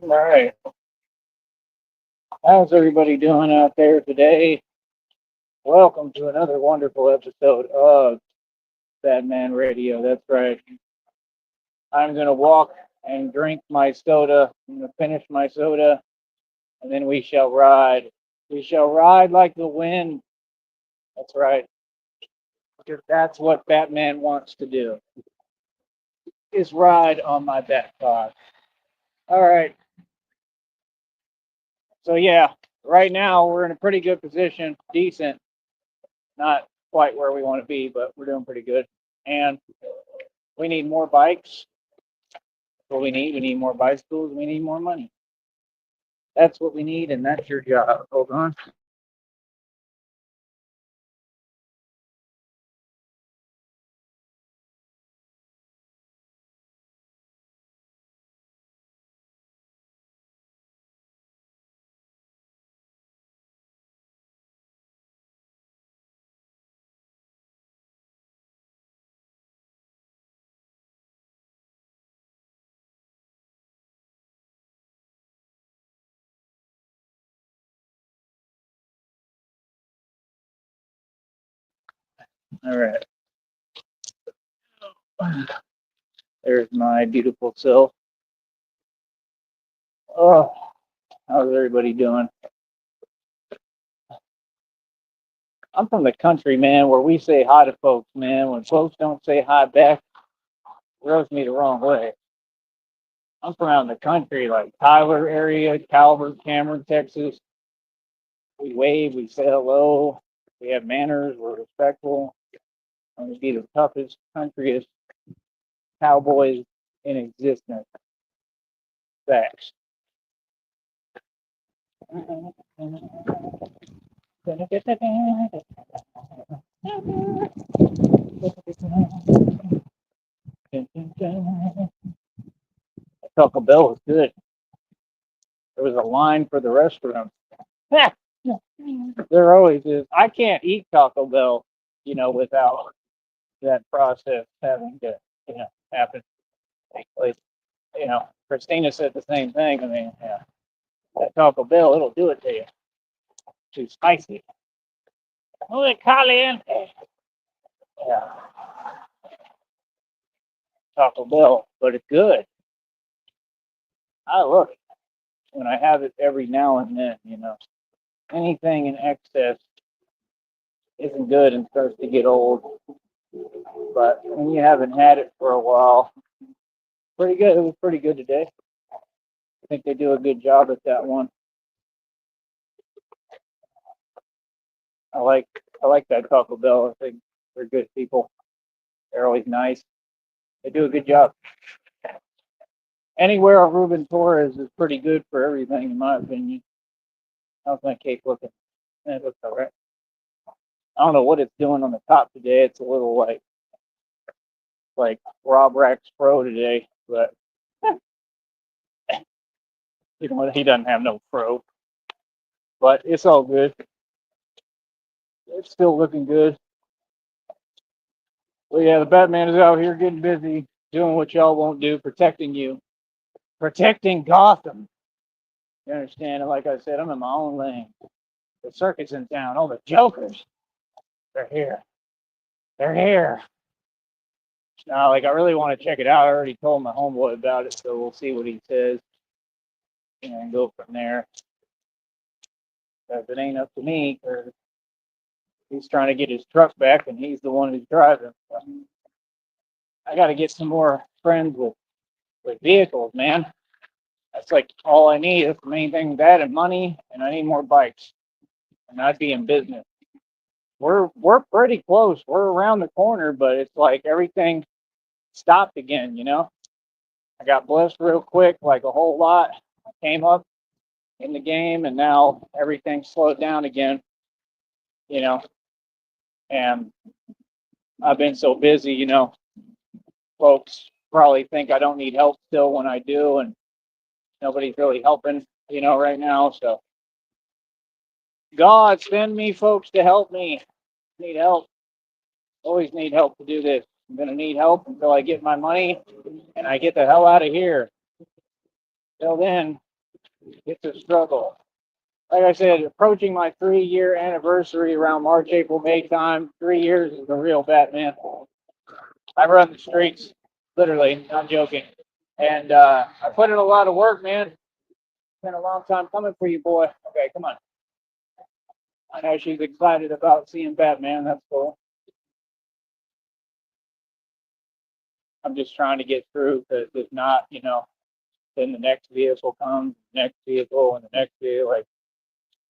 All right. How's everybody doing out there today? Welcome to another wonderful episode of Batman Radio. That's right. I'm going to walk and drink my soda. I'm going to finish my soda, and then we shall ride. We shall ride like the wind. That's right. Because that's what Batman wants to do, is ride on my Batclock. All right. So, yeah, right now we're in a pretty good position. Decent. Not quite where we want to be, but we're doing pretty good. And we need more bikes. What we need. We need more bicycles. We need more money. That's what we need, and that's your job. Hold on. All right. There's my beautiful self. Oh, how's everybody doing? I'm from the country, man, where we say hi to folks, man. When folks don't say hi back, it rubs me the wrong way. I'm from out in the country, like Tyler area, Calvert, Cameron, Texas. We wave, we say hello, we have manners, we're respectful. I'm gonna be the toughest, countryest cowboys in existence. Facts. Taco Bell was good. There was a line for the restroom. There always is. I can't eat Taco Bell, without that process having to, happen. Like, Christina said the same thing. I mean, yeah, that Taco Bell, it'll do it to you. Too spicy. Muy caliente. Yeah, Taco Bell, but it's good. I love it when I have it every now and then. Anything in excess isn't good and starts to get old. But when you haven't had it for a while, pretty good. It was pretty good today. I think they do a good job at that one. I like I like that Taco Bell. I think they're good people. They're always nice. They do a good job. Anywhere on Ruben Torres is pretty good for everything, in my opinion. How's my cake looking? It looks all right. I don't know what it's doing on the top today. It's a little like Rob Rex Pro today, but he doesn't have no pro. But it's all good. It's still looking good. Well, yeah, the Batman is out here getting busy, doing what y'all won't do, protecting you, protecting Gotham. You understand? And like I said, I'm in my own lane. The circuit's in town. All the jokers, they're here. They're here. Now, like, I really want to check it out. I already told my homeboy about it, so we'll see what he says and go from there. If it ain't up to me, because he's trying to get his truck back, and he's the one who's driving. So I got to get some more friends with vehicles, man. That's like all I need. That's the main thing. That and money, and I need more bikes, and I'd be in business. We're pretty close. We're around the corner, but it's like everything stopped again. I got blessed real quick, like a whole lot. I came up in the game, and now everything slowed down again. You know, and I've been so busy. Folks probably think I don't need help still when I do, and nobody's really helping. Right now. So God, send me folks to help me. Need help. Always need help to do this. I'm gonna need help until I get my money and I get the hell out of here. Till then, It's a struggle. Like I said, approaching my 3 year anniversary around March, April, May time. 3 years is a real Batman. I run the streets, literally, not joking. And I put in a lot of work, man. It's been a long time coming for you, boy. Okay, come on. I know she's excited about seeing Batman. That's cool. I'm just trying to get through because if not, then the next vehicle comes, next vehicle, and the next vehicle. Like,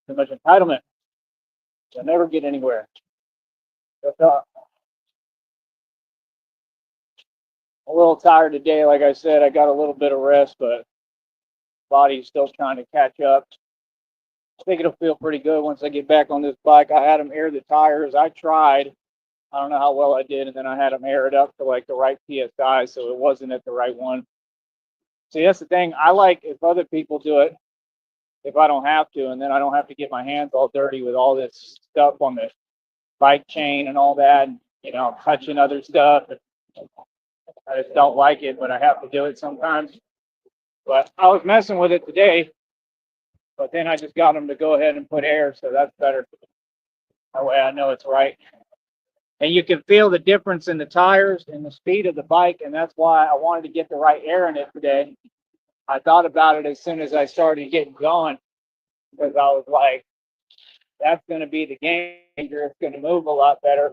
too much entitlement. You'll never get anywhere. That's all. A little tired today. Like I said, I got a little bit of rest, but body's still trying to catch up. I think it'll feel pretty good once I get back on this bike. I had them air the tires. I tried. I don't know how well I did, and then I had them air it up to like the right PSI, so it wasn't at the right one. See, that's the thing. I like if other people do it, if I don't have to, and then I don't have to get my hands all dirty with all this stuff on the bike chain and all that, and, touching other stuff. I just don't like it, but I have to do it sometimes. But I was messing with it today, but then I just got them to go ahead and put air, so that's better. That way I know it's right. And you can feel the difference in the tires and the speed of the bike, and that's why I wanted to get the right air in it today. I thought about it as soon as I started getting going, because I was like, that's going to be the game changer. It's going to move a lot better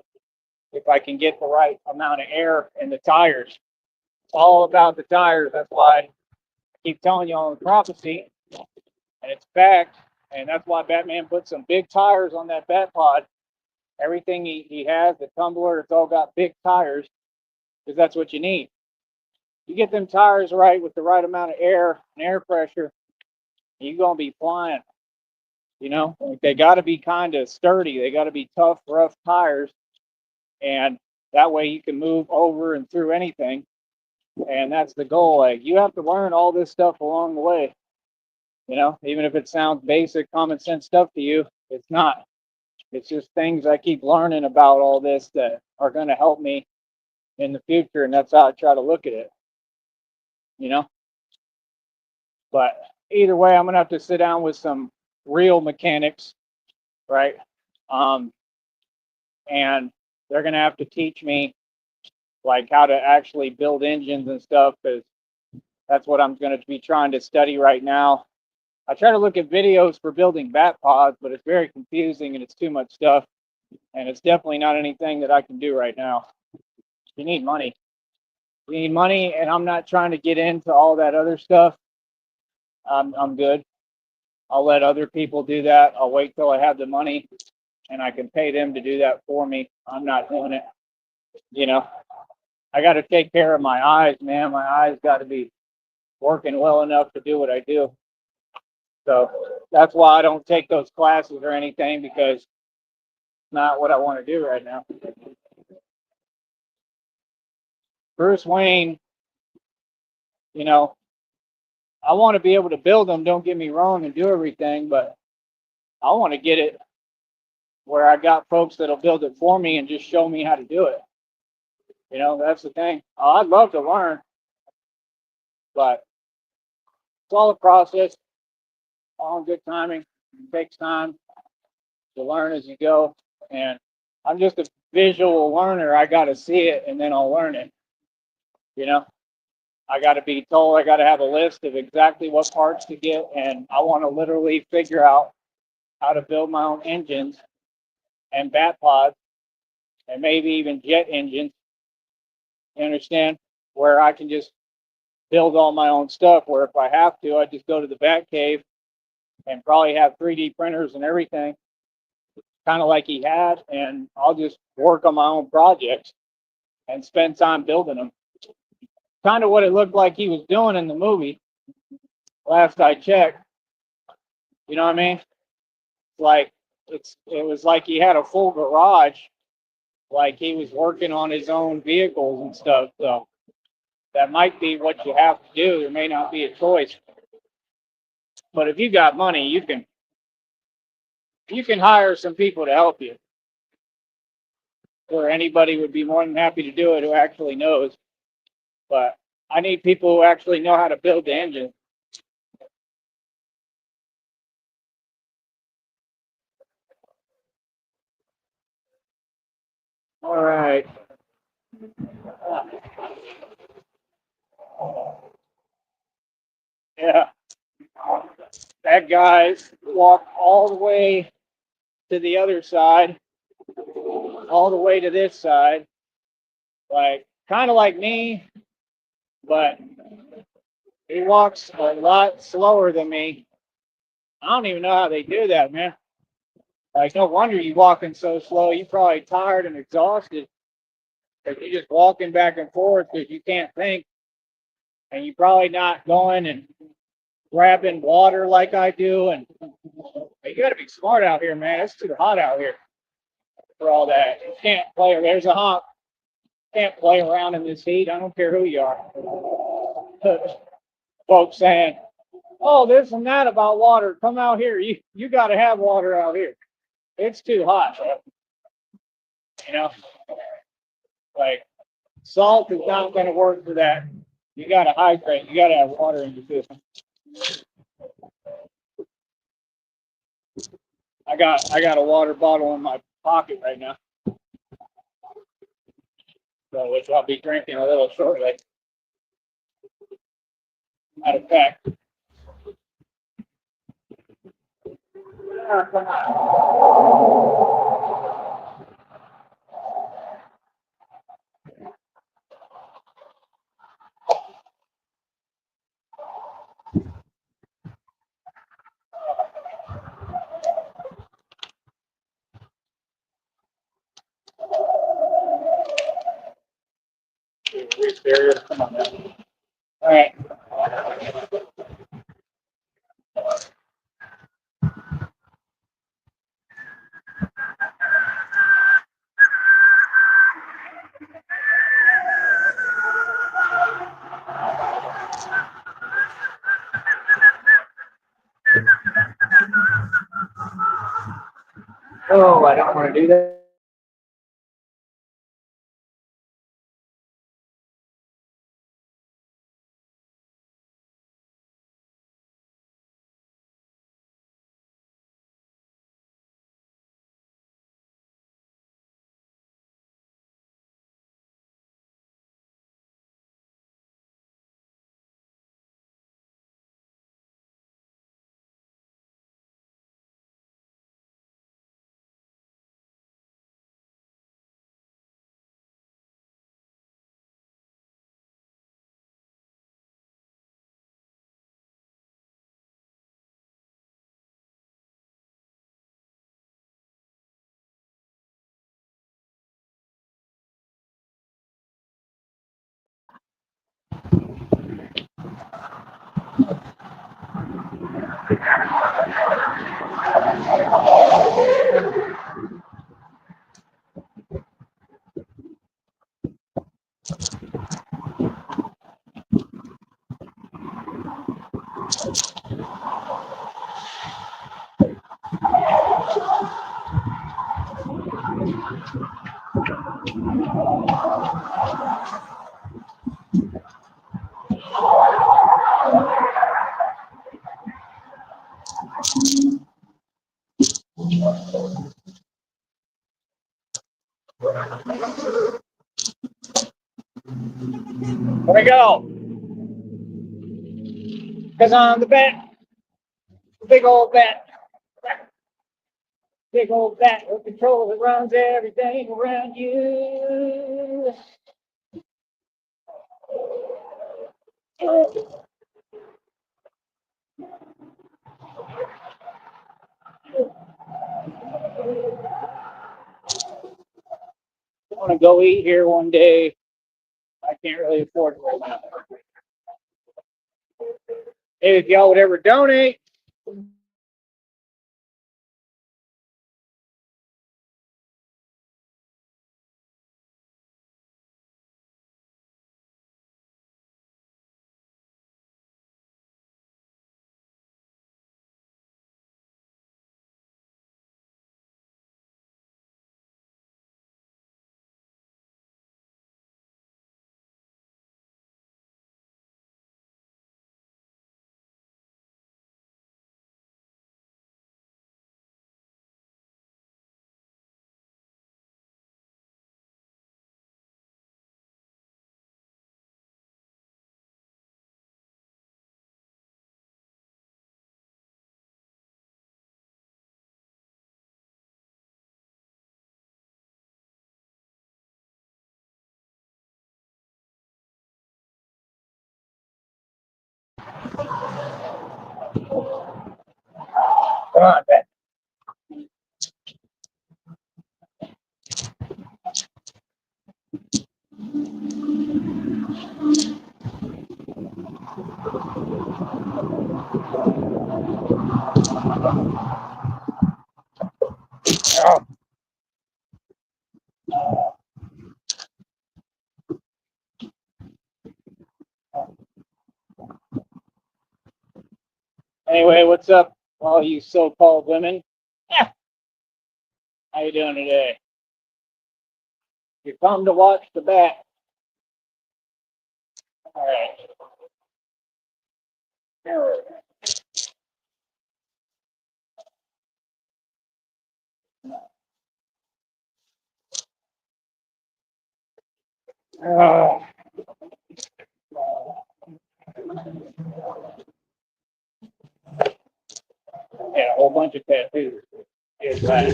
if I can get the right amount of air in the tires. It's all about the tires. That's why I keep telling you on the prophecy, and it's fact. And that's why Batman put some big tires on that Bat Pod. Everything he has, the tumbler, it's all got big tires because that's what you need. You get them tires right with the right amount of air and air pressure, you're going to be flying. They got to be kind of sturdy. They got to be tough, rough tires. And that way you can move over and through anything. And that's the goal. Like, you have to learn all this stuff along the way. Even if it sounds basic, common sense stuff to you, it's not. It's just things I keep learning about all this that are going to help me in the future. And that's how I try to look at it. But either way, I'm going to have to sit down with some real mechanics, right? And they're going to have to teach me like how to actually build engines and stuff, because that's what I'm going to be trying to study right now. I try to look at videos for building bat pods, but it's very confusing and it's too much stuff. And it's definitely not anything that I can do right now. You need money. You need money, and I'm not trying to get into all that other stuff. I'm good. I'll let other people do that. I'll wait till I have the money and I can pay them to do that for me. I'm not doing it. I got to take care of my eyes, man. My eyes got to be working well enough to do what I do. So that's why I don't take those classes or anything, because it's not what I want to do right now. Bruce Wayne, I want to be able to build them, don't get me wrong, and do everything, but I want to get it where I got folks that'll build it for me and just show me how to do it. That's the thing. I'd love to learn, but it's all a process, all in good timing. It takes time to learn as you go. And I'm just a visual learner. I got to see it and then I'll learn it. I got to be told, I got to have a list of exactly what parts to get. And I want to literally figure out how to build my own engines and bat pods and maybe even jet engines. You understand? Where I can just build all my own stuff, where if I have to, I just go to the Batcave and probably have 3D printers and everything, kind of like he had, and I'll just work on my own projects and spend time building them. Kind of what it looked like he was doing in the movie, last I checked. You know what I mean? Like, it was like he had a full garage, like he was working on his own vehicles and stuff. So that might be what you have to do. There may not be a choice. But if you got money, you can hire some people to help you. Or anybody would be more than happy to do it who actually knows. But I need people who actually know how to build the engine. All right. Yeah. That guy's walked all the way to the other side, all the way to this side, like kind of like me, but he walks a lot slower than me. I don't even know how they do that, man. Like, no wonder you walking so slow. You're probably tired and exhausted. If you're just walking back and forth because you can't think, and you're probably not going and grabbing water like I do. And you got to be smart out here, man. It's too hot out here for all that. You can't play. There's a honk. Can't play around in this heat. I don't care who you are. Folks saying, "Oh, this and that about water. Come out here. You got to have water out here. It's too hot." You know, like salt is not going to work for that. You got to hydrate. You got to have water in your system. I got a water bottle in my pocket right now, so which I'll be drinking a little shortly. Matter of fact, come on now. All right. Oh, I don't want to do that. Here we go. Because I'm the bat, big old bat, big old bat who controls and runs everything around you. I want to go eat here one day. I can't really afford it right now. Hey, if y'all would ever donate, Come on, Ben. Oh. Anyway, what's up, all you so-called women? Yeah. How you doing today? You come to watch the bat. All right. Oh. Yeah, a whole bunch of tattoos. Is that?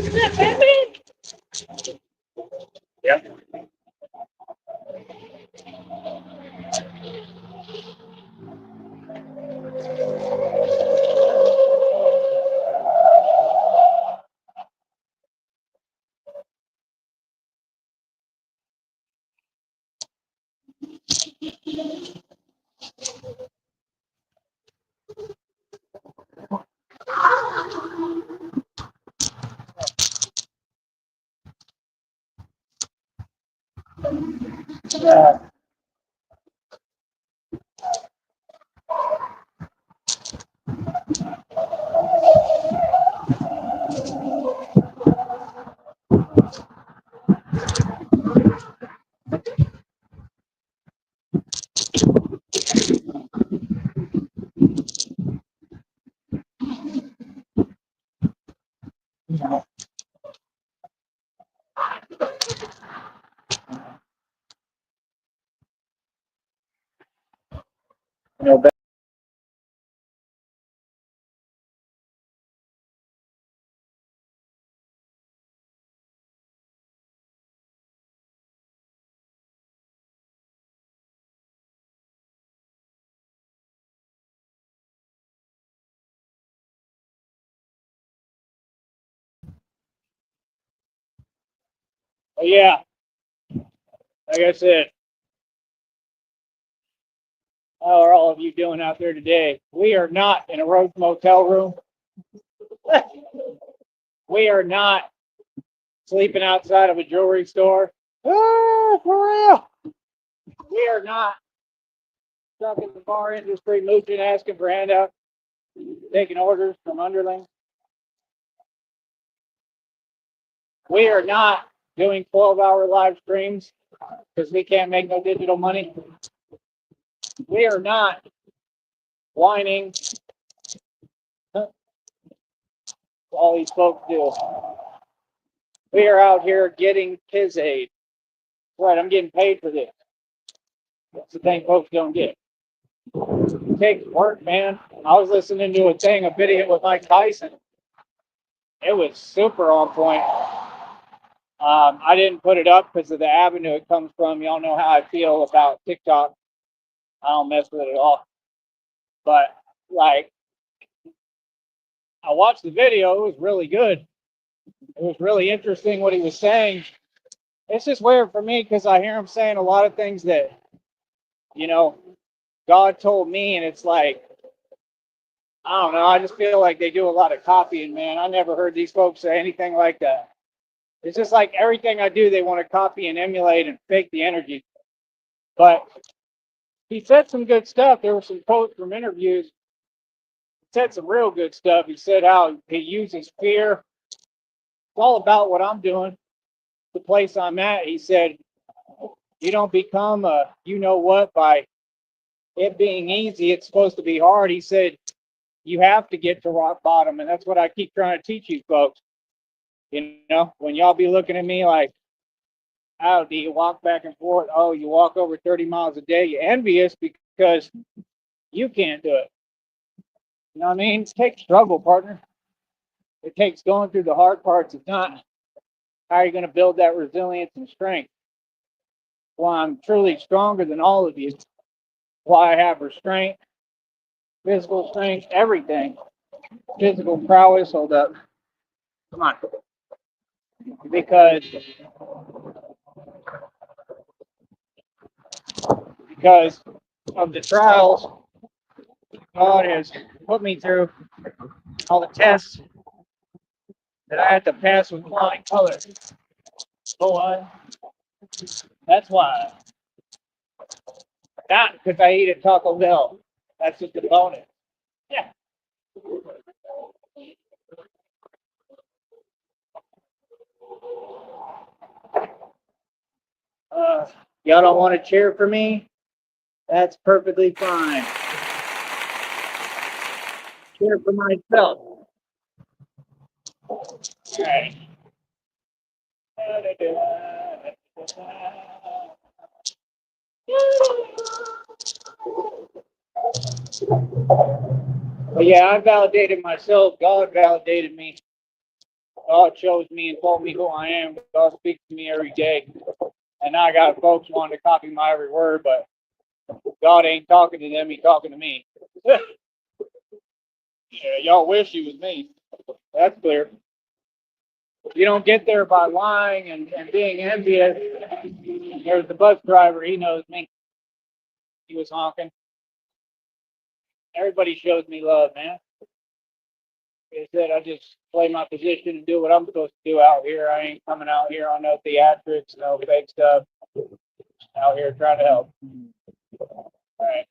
Yep. No, but yeah, like I said, how are all of you doing out there today? We are not in a Rose Motel room. We are not sleeping outside of a jewelry store. Oh, for real. We are not stuck in the bar industry, mooching, asking for handouts, taking orders from underlings. We are not doing 12-hour live streams because we can't make no digital money. We are not whining. All these folks do. We are out here getting his aid. Right, I'm getting paid for this. That's the thing folks don't get. It takes work, man. I was listening to a video with Mike Tyson. It was super on point. I didn't put it up because of the avenue it comes from. Y'all know how I feel about TikTok. I don't mess with it at all. But like, I watched the video. It was really good. It was really interesting what he was saying. It's just weird for me because I hear him saying a lot of things that, you know, God told me, and it's like, I don't know. I just feel like they do a lot of copying, man. I never heard these folks say anything like that. It's just like everything I do, they want to copy and emulate and fake the energy. But he said some good stuff. There were some quotes from interviews. He said some real good stuff. He said how he uses fear. It's all about what I'm doing, the place I'm at. He said, you don't become a you know what by it being easy. It's supposed to be hard. He said, you have to get to rock bottom. And that's what I keep trying to teach you folks. You know, when y'all be looking at me like, oh, do you walk back and forth? Oh, you walk over 30 miles a day. You're envious because you can't do it. You know what I mean? It takes struggle, partner. It takes going through the hard parts. It's not how are you going to build that resilience and strength. Well, I'm truly stronger than all of you. Why I have restraint. physical strength, everything. Physical prowess, hold up. Come on. Because because of the trials God has put me through, all the tests that I had to pass with flying colors. So that's why. Not because I eat at Taco Bell. That's just a bonus. Yeah. Y'all don't want to cheer for me? That's perfectly fine. Cheer for myself. All right. But yeah, I validated myself. God validated me. God chose me and told me who I am. God speaks to me every day. And I got folks wanting to copy my every word, but God ain't talking to them, He's talking to me. Yeah, y'all wish He was me. That's clear. You don't get there by lying and being envious. There's the bus driver, he knows me. He was honking. Everybody shows me love, man. Like I said, I just play my position and do what I'm supposed to do out here. I ain't coming out here on no theatrics, no fake stuff. Out here trying to help. All right.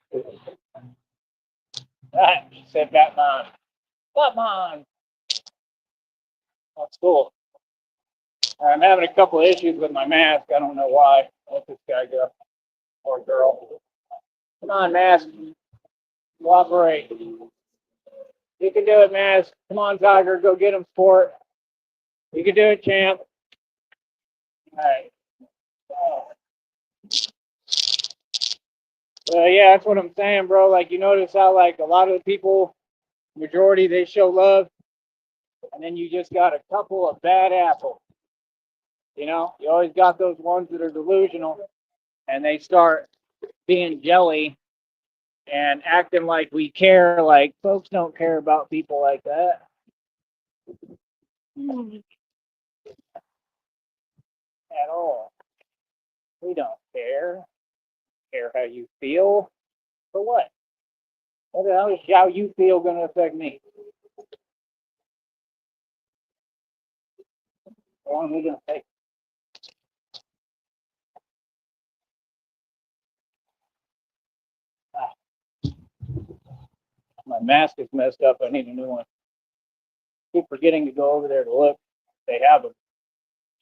That said Batman. Batman. That's cool. I'm having a couple of issues with my mask. I don't know why. Let this guy go or girl. Come on, mask. Cooperate. You can do it, mask. Come on, Tiger. Go get him, sport. You can do it, champ. All right. Yeah, that's what I'm saying, bro. Like, you notice how, like, a lot of the people, majority, they show love, and then you just got a couple of bad apples. You know, you always got those ones that are delusional, and they start being jelly and acting like we care. Like, folks don't care about people like that. At all. We don't care. Care how you feel. For what? What the hell is how you feel going to affect me? How long are we going to take? My mask is messed up. I need a new one. Keep forgetting to go over there to look. They have them.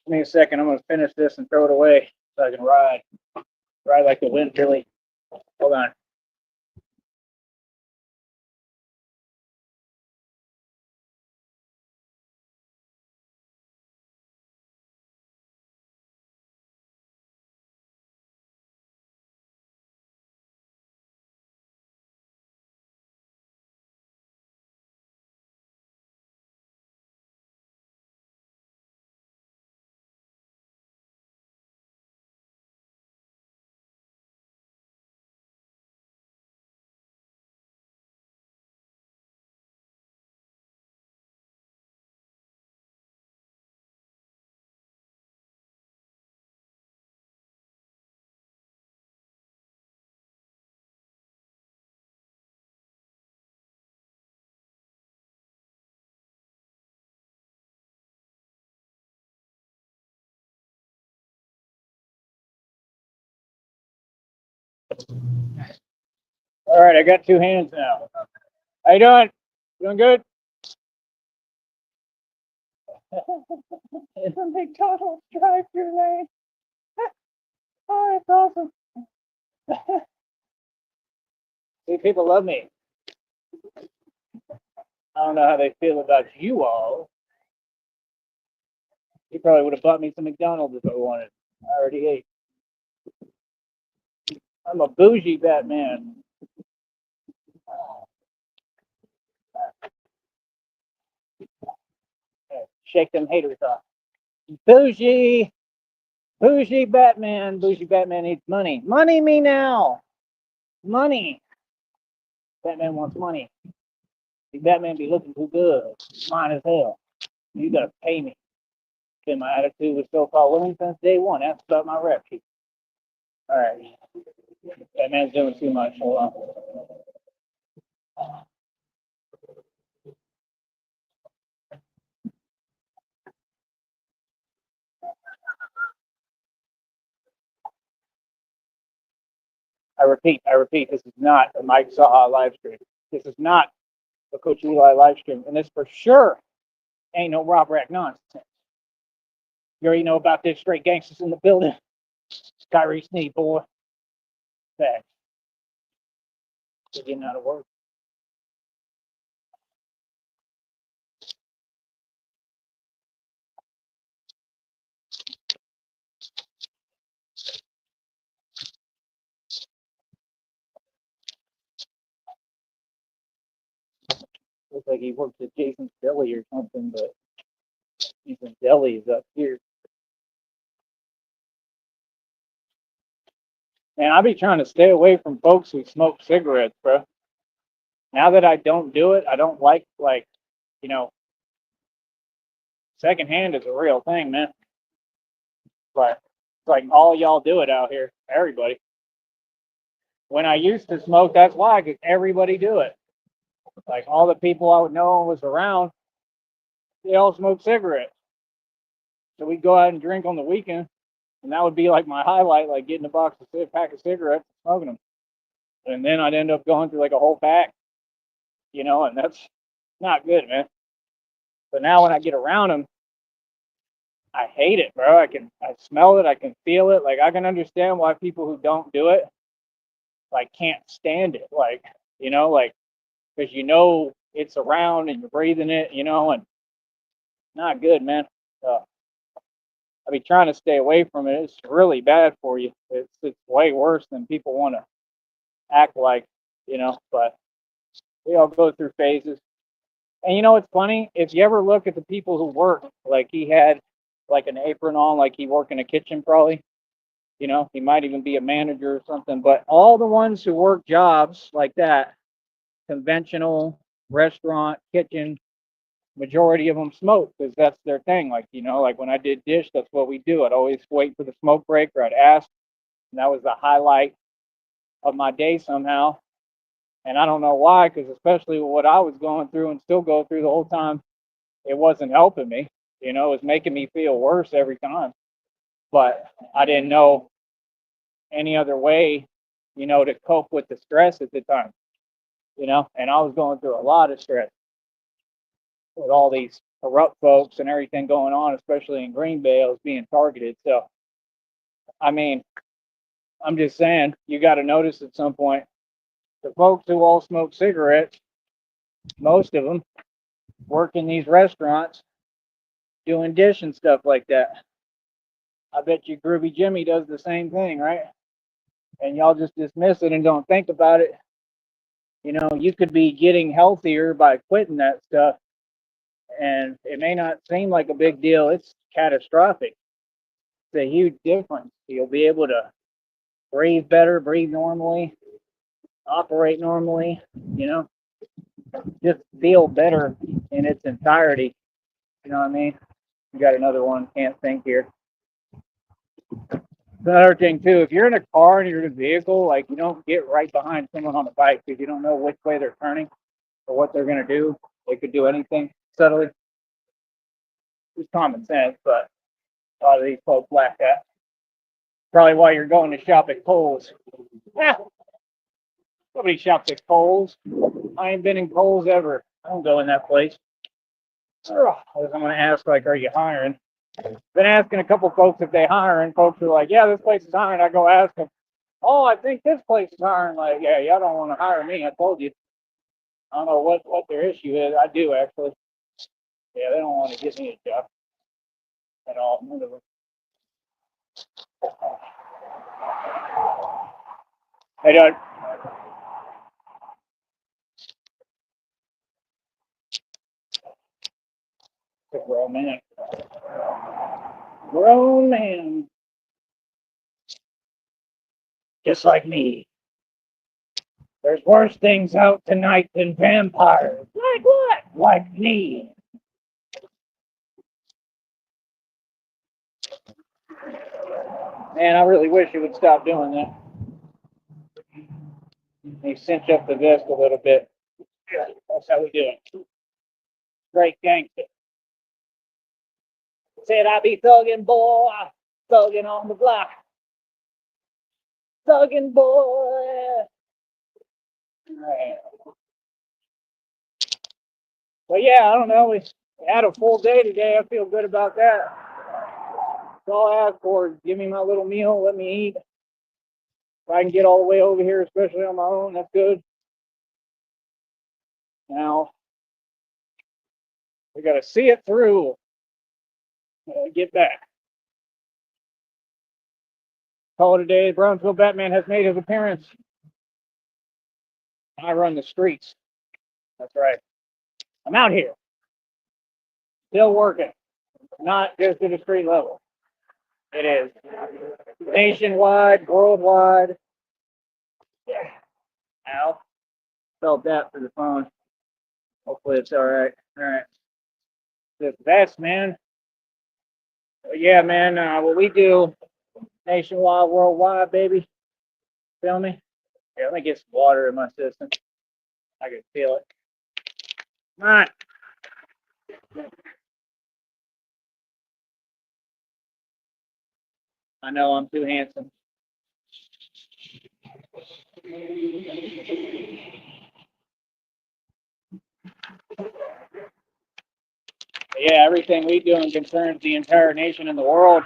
Give me a second. I'm going to finish this and throw it away so I can ride. Ride like the wind, Billy. Hold on. All right, I got two hands now. How you doing? Doing good? In the McDonald's drive-thru lane. Oh, that's awesome. See, people love me. I don't know how they feel about you all. You probably would have bought me some McDonald's if I wanted. I already ate. I'm a bougie Batman. Shake them haters off. Bougie, bougie Batman. Bougie Batman needs money. Money me now. Money. Batman wants money. Batman be looking too good. Mine as hell. You gotta pay me. Been my attitude with so-called women since day one. That's about my rep sheet. All right. Batman's doing too much. Hold on. I repeat, this is not a Mike Saha live stream. This is not a Coach Eli live stream. And this for sure ain't no Rob Rack nonsense. You already know about this straight gangsters in the building. Kyrie Sneed, boy. Facts. They're getting out of work. Looks like he works at Jason's Deli or something, but Jason's Deli is up here. Man, I be trying to stay away from folks who smoke cigarettes, bro. Now that I don't do it, I don't like, you know, secondhand is a real thing, man. But it's like all y'all do it out here, everybody. When I used to smoke, that's why, because everybody do it. Like all the people I would know was around, they all smoke cigarettes. So we'd go out and drink on the weekend, and that would be like my highlight, like getting a pack of cigarettes and smoking them. And then I'd end up going through like a whole pack, and that's not good, man. But now when I get around them, I hate it, bro. I smell it, I can feel it. Like I can understand why people who don't do it, like can't stand it. Like, because it's around and you're breathing it, and not good, man. I be trying to stay away from it. It's really bad for you. It's way worse than people want to act like, but we all go through phases. And it's funny, if you ever look at the people who work, like he had like an apron on, like he worked in a kitchen probably, he might even be a manager or something, but all the ones who work jobs like that, conventional, restaurant, kitchen, majority of them smoke because that's their thing. Like, like when I did dish, that's what we do. I'd always wait for the smoke break or I'd ask, and that was the highlight of my day somehow. And I don't know why, because especially what I was going through and still go through the whole time, it wasn't helping me. It was making me feel worse every time. But I didn't know any other way, to cope with the stress at the time, and I was going through a lot of stress with all these corrupt folks and everything going on, especially in Green Bay. I was being targeted. So, I mean, I'm just saying, you got to notice at some point the folks who all smoke cigarettes, most of them work in these restaurants doing dish and stuff like that. I bet you Groovy Jimmy does the same thing, right? And y'all just dismiss it and don't think about it. You could be getting healthier by quitting that stuff, and it may not seem like a big deal. It's catastrophic. It's a huge difference. You'll be able to breathe better, breathe normally, operate normally, just feel better in its entirety. You know what I mean? You got another one, can't think here. Another thing too, if you're in a car and you're in a vehicle, like you don't get right behind someone on a bike because you don't know which way they're turning or what they're gonna do. They could do anything subtly. It's common sense, but a lot of these folks lack that. Probably why you're going to shop at Kohl's. Nobody shops at Kohl's. I ain't been in Kohl's ever. I don't go in that place. I'm going to ask, like, are you hiring? Been asking a couple folks if they hiring. Folks are like, yeah, this place is hiring. I go ask them, oh, I think this place is hiring. Like, yeah, y'all don't want to hire me. I told you. I don't know what their issue is. I do, actually. Yeah, they don't want to give me a job at all. None of them. They don't. It's a grown man. Grown man. Just like me. There's worse things out tonight than vampires. Like what? Like me. Man, I really wish he would stop doing that. He cinch up the vest a little bit. That's how we do it. Great gangster. Said I be thugging, boy. Thugging on the block. Thugging, boy. Right. But yeah, I don't know. We had a full day today. I feel good about that. That's all I ask for is give me my little meal, let me eat. If I can get all the way over here, especially on my own, that's good. Now, we got to see it through. Get back. Call it a day. Brownsville Batman has made his appearance. I run the streets. That's right. I'm out here. Still working. Not just at a street level. It is. Nationwide, worldwide. Yeah. Ow. Felt that for the phone. Hopefully it's all right. All right. The best, man. But yeah, man. What we do nationwide, worldwide, baby. Feel me? Yeah, let me get some water in my system. I can feel it. Come on. I know I'm too handsome. Yeah, everything we do concerns the entire nation and the world.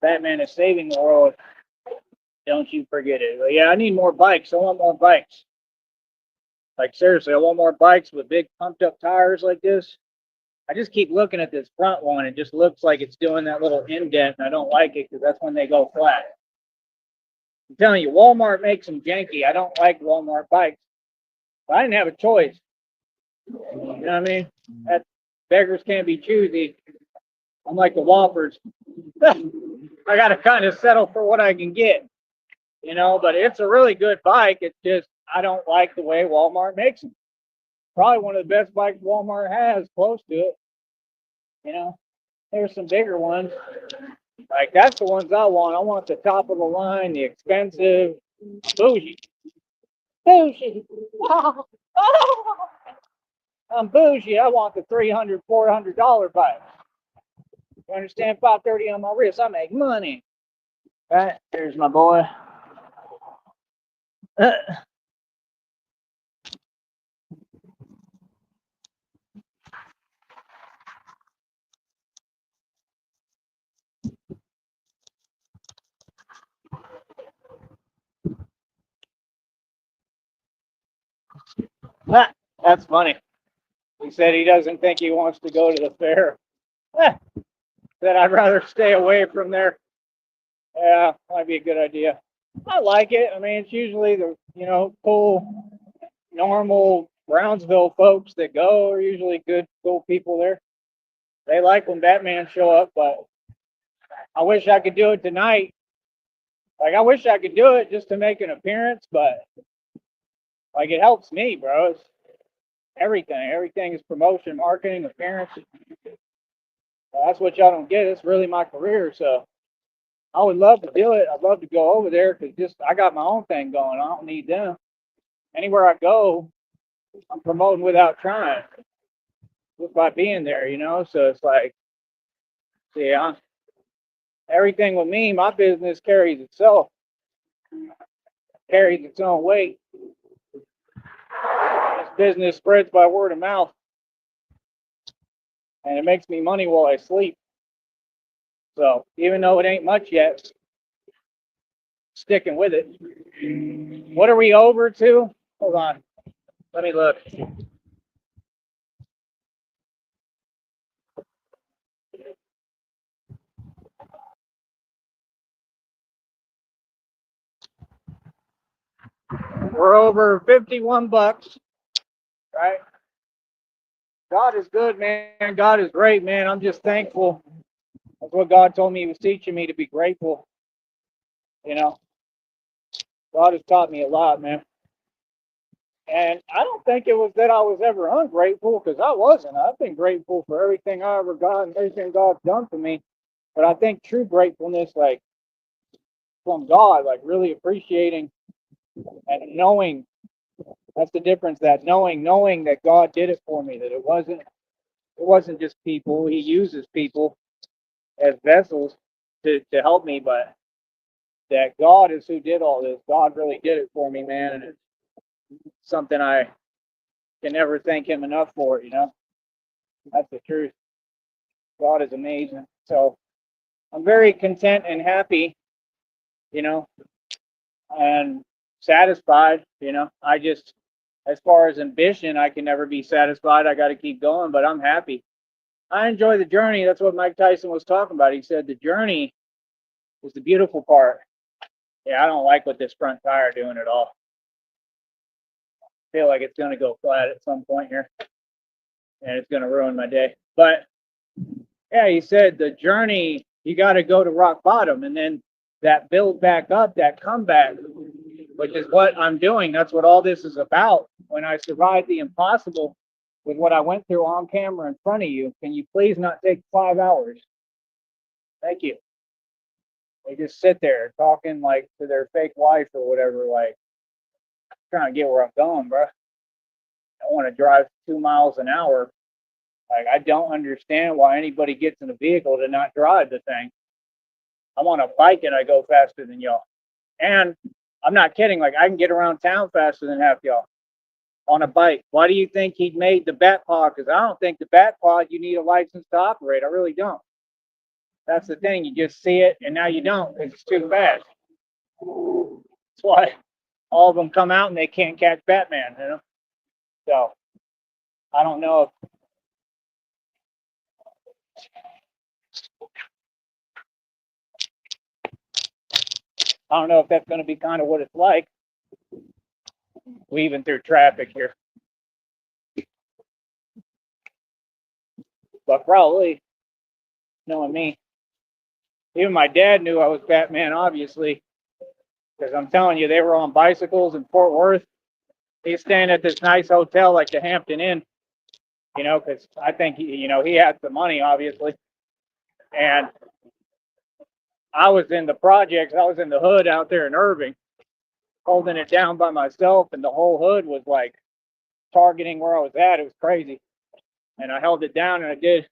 Batman is saving the world. Don't you forget it. But yeah, I need more bikes. I want more bikes. Like seriously, I want more bikes with big pumped up tires like this. I just keep looking at this front one. It just looks like it's doing that little indent, and I don't like it because that's when they go flat. I'm telling you, Walmart makes them janky. I don't like Walmart bikes. But I didn't have a choice. You know what I mean? That beggars can't be choosy. I'm like the Whoppers. I got to kind of settle for what I can get, you know, but it's a really good bike. It's just, I don't like the way Walmart makes them. Probably one of the best bikes Walmart has, close to it. You know, there's some bigger ones. Like, that's the ones I want. I want the top of the line, the expensive, bougie. Bougie. I'm bougie. I want the $300, $400 bike. You understand? 530 on my wrist. I make money. Right, there's my boy. That's funny. He said he doesn't think he wants to go to the fair. That I'd rather stay away from there. Yeah, might be a good idea. I like it. I mean, it's usually the cool, normal Brownsville folks that go are usually good, cool people there. They like when Batman show up, but I wish I could do it tonight. Like, I wish I could do it just to make an appearance, but like, it helps me, bro. It's everything. Everything is promotion, marketing, appearance. Well, that's what y'all don't get. It's really my career, so I would love to do it. I'd love to go over there because just I got my own thing going. I don't need them. Anywhere I go, I'm promoting without trying, just by being there, you know. So it's like, yeah, everything with me, my business carries itself, carries its own weight. This business spreads by word of mouth, and it makes me money while I sleep. So even though it ain't much yet, sticking with it. What are we over to? Hold on. Let me look. We're over 51 bucks, right? God is good, man. God is great, man. I'm just thankful. That's what God told me He was teaching me, to be grateful. You know, God has taught me a lot, man. And I don't think it was that I was ever ungrateful, because I wasn't. I've been grateful for everything I ever got and everything God's done for me. But I think true gratefulness, like from God, like really appreciating and knowing, that's the difference. That knowing that God did it for me, that it wasn't just people. He uses people as vessels to help me, but that God is who did all this. God really did it for me, man, and it's something I can never thank Him enough for. That's the truth. God is amazing. So I'm very content and happy, you know, and satisfied. I just, as far as ambition, I can never be satisfied. I got to keep going, but I'm happy. I enjoy the journey. That's what Mike Tyson was talking about. He said the journey is the beautiful part. Yeah, I don't like what this front tire doing at all. I feel like it's going to go flat at some point here, and it's going to ruin my day. But yeah, he said the journey, you got to go to rock bottom, and then that build back up, that comeback, which is what I'm doing. That's what all this is about. When I survived the impossible with what I went through on camera in front of you, can you please not take 5 hours? Thank you. They just sit there talking like to their fake wife or whatever, like trying to get where I'm going, bro. I want to drive 2 miles an hour. Like, I don't understand why anybody gets in a vehicle to not drive the thing. I'm on a bike and I go faster than y'all. And I'm not kidding. Like, I can get around town faster than half y'all on a bike. Why do you think he made the bat pod? Because I don't think the bat pod you need a license to operate. I really don't. That's the thing. You just see it and now you don't because it's too fast. That's why all of them come out and they can't catch Batman. So I don't know if that's going to be kind of what it's like weaving through traffic here. But probably, knowing me, even my dad knew I was Batman, obviously, because I'm telling you, they were on bicycles in Fort Worth. He's staying at this nice hotel like the Hampton Inn, because I think he had the money, obviously. And I was in the projects. I was in the hood out there in Irving, holding it down by myself, and the whole hood was like targeting where I was at. It was crazy. And I held it down and I did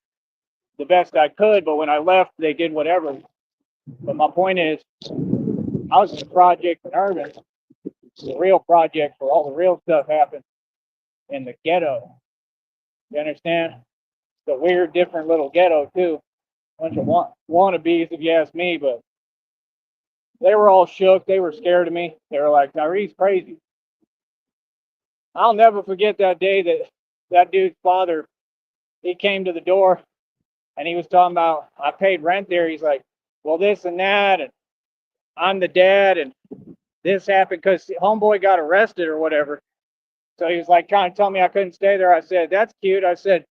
the best I could, but when I left, they did whatever. But my point is, I was in the project in Irving, the real project where all the real stuff happened in the ghetto. You understand? It's a weird, different little ghetto, too. Bunch of wannabes, if you ask me, but they were all shook. They were scared of me. They were like, Tyree's crazy. I'll never forget that day that dude's father, he came to the door and he was talking about, I paid rent there. He's like, well, this and that, and I'm the dad, and this happened because homeboy got arrested or whatever. So he was like trying to tell me I couldn't stay there. I said, that's cute. I said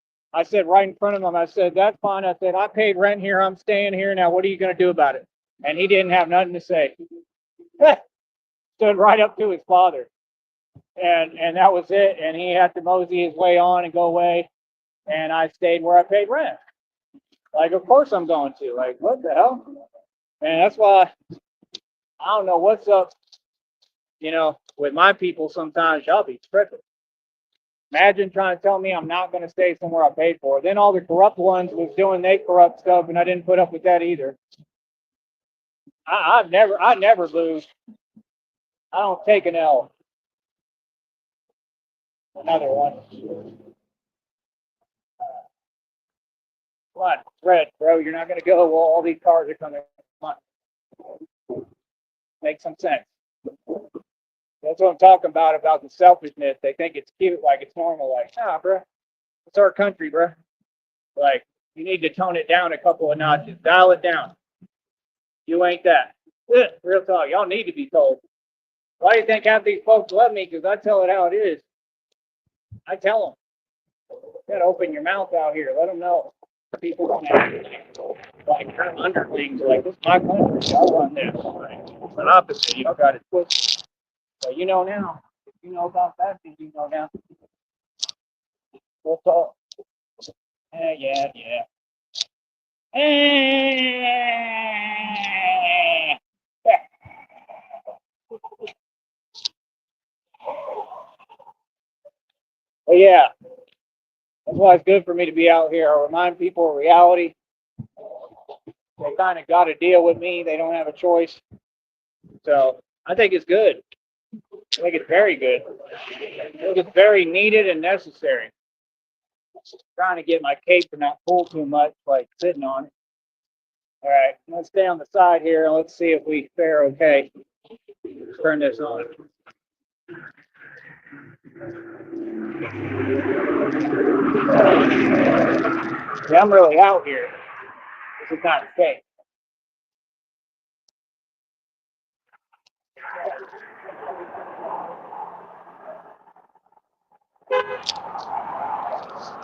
right in front of him, I said, that's fine. I said, I paid rent here. I'm staying here. Now, what are you going to do about it? And he didn't have nothing to say. Stood right up to his father. And that was it. And he had to mosey his way on and go away. And I stayed where I paid rent. Like, of course I'm going to. Like, what the hell? And that's why I don't know what's up, with my people sometimes. Y'all be tripping. Imagine trying to tell me I'm not going to stay somewhere I paid for. Then all the corrupt ones was doing their corrupt stuff, and I didn't put up with that either. I never lose. I don't take an L. Another one. Come on, Fred, bro, you're not going to go. Well, all these cars are coming. Come on. Make some sense. That's what I'm talking about the selfishness. They think it's cute, like it's normal. Like, nah, bro, it's our country, bro. Like, you need to tone it down a couple of notches. Dial it down. You ain't that. Real talk. Y'all need to be told. Why do you think half these folks love me? Because I tell it how it is. I tell them. You got to open your mouth out here. Let them know. People don't act like they're underlings. Like, this is my country. Y'all run this. Right? It's an opposite. Y'all got it twisted. So you know now. You know about that? Did you know now? We'll talk. Yeah. Eh. But yeah, that's why it's good for me to be out here. I remind people of reality. They kind of got to deal with me. They don't have a choice. So I think it's good. I think it's very good. I think it's very needed and necessary. Trying to get my cape to not pull too much, like sitting on it. All right, let's stay on the side here and let's see if we fare okay. Let's turn this on. Yeah, I'm really out here. This is not safe.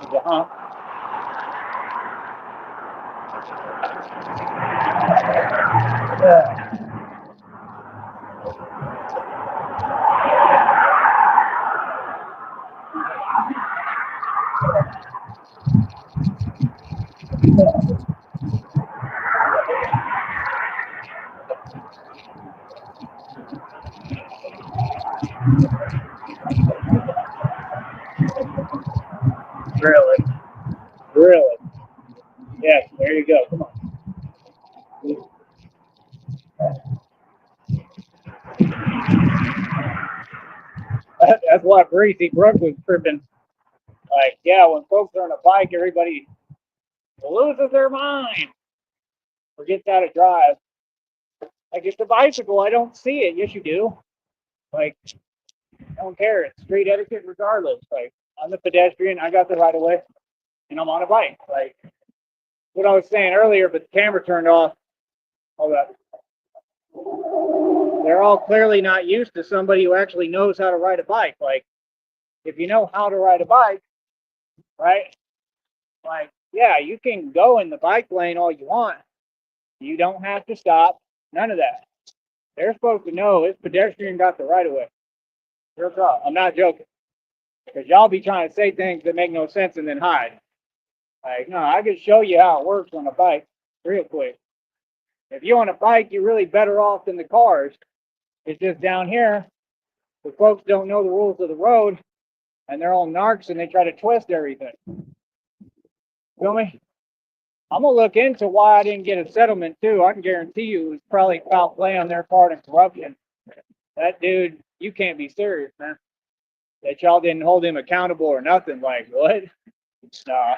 There's a hump. Really? Really? Yes, there you go. Come on. That's why Breezy Brook was tripping. Like, yeah, when folks are on a bike, everybody loses their mind. Forgets how to drive. Like, it's a bicycle. I don't see it. Yes, you do. Like, I don't care. It's street etiquette regardless. Like, I'm a pedestrian. I got the right of way, and I'm on a bike. Like, what I was saying earlier, but the camera turned off. Hold up. They're all clearly not used to somebody who actually knows how to ride a bike. Like, if you know how to ride a bike, right? Like, yeah, you can go in the bike lane all you want. You don't have to stop. None of that. They're supposed to know if pedestrian got the right of way. Real talk. I'm not joking. Because y'all be trying to say things that make no sense and then hide. Like, no, I can show you how it works on a bike real quick. If you're on a bike, you're really better off than the cars. It's just down here, the folks don't know the rules of the road, and they're all narcs and they try to twist everything. Feel me? I'm gonna look into why I didn't get a settlement too. I can guarantee you it was probably foul play on their part and corruption. That dude, you can't be serious, man. That y'all didn't hold him accountable or nothing. Like, what? Nah,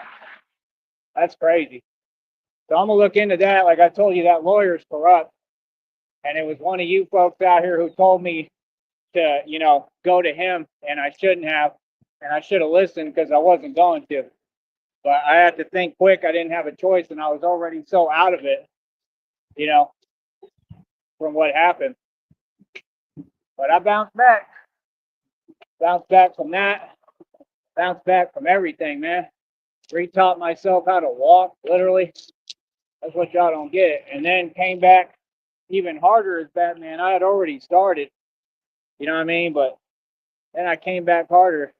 that's crazy. So I'm gonna look into that. Like I told you, that lawyer's corrupt. And it was one of you folks out here who told me to, go to him, and I shouldn't have, and I should have listened because I wasn't going to. But I had to think quick. I didn't have a choice, and I was already so out of it, you know, from what happened. But I bounced back from that, bounced back from everything, man. Retaught myself how to walk, literally. That's what y'all don't get. And then came back even harder as Batman. I had already started, you know what I mean? But then I came back harder.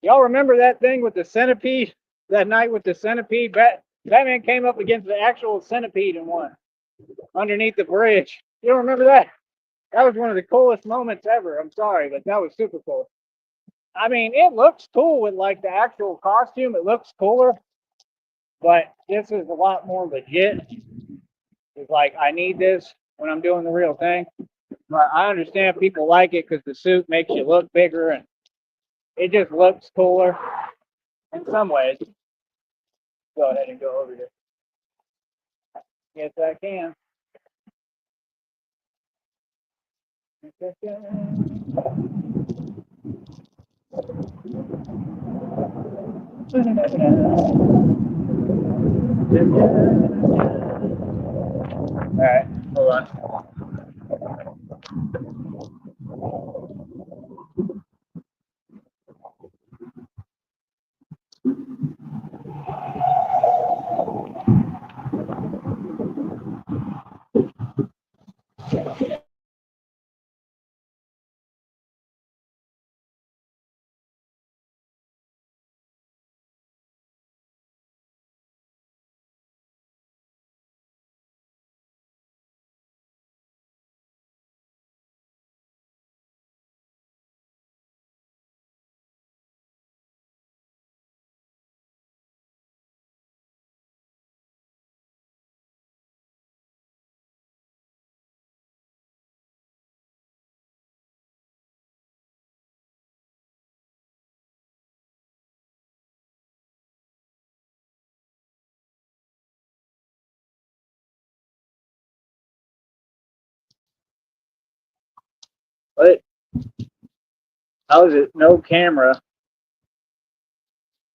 Y'all remember that thing with the centipede? That night with the centipede? Batman came up against the actual centipede and won underneath the bridge. You don't remember that? That was one of the coolest moments ever. I'm sorry, but that was super cool. I mean, it looks cool with like the actual costume. It looks cooler, but this is a lot more legit. It's like I need this when I'm doing the real thing. But I understand people like it because the suit makes you look bigger and it just looks cooler in some ways. Go ahead and go over here. Yes, I can. Yes, I All right, hold on. But how is it no camera?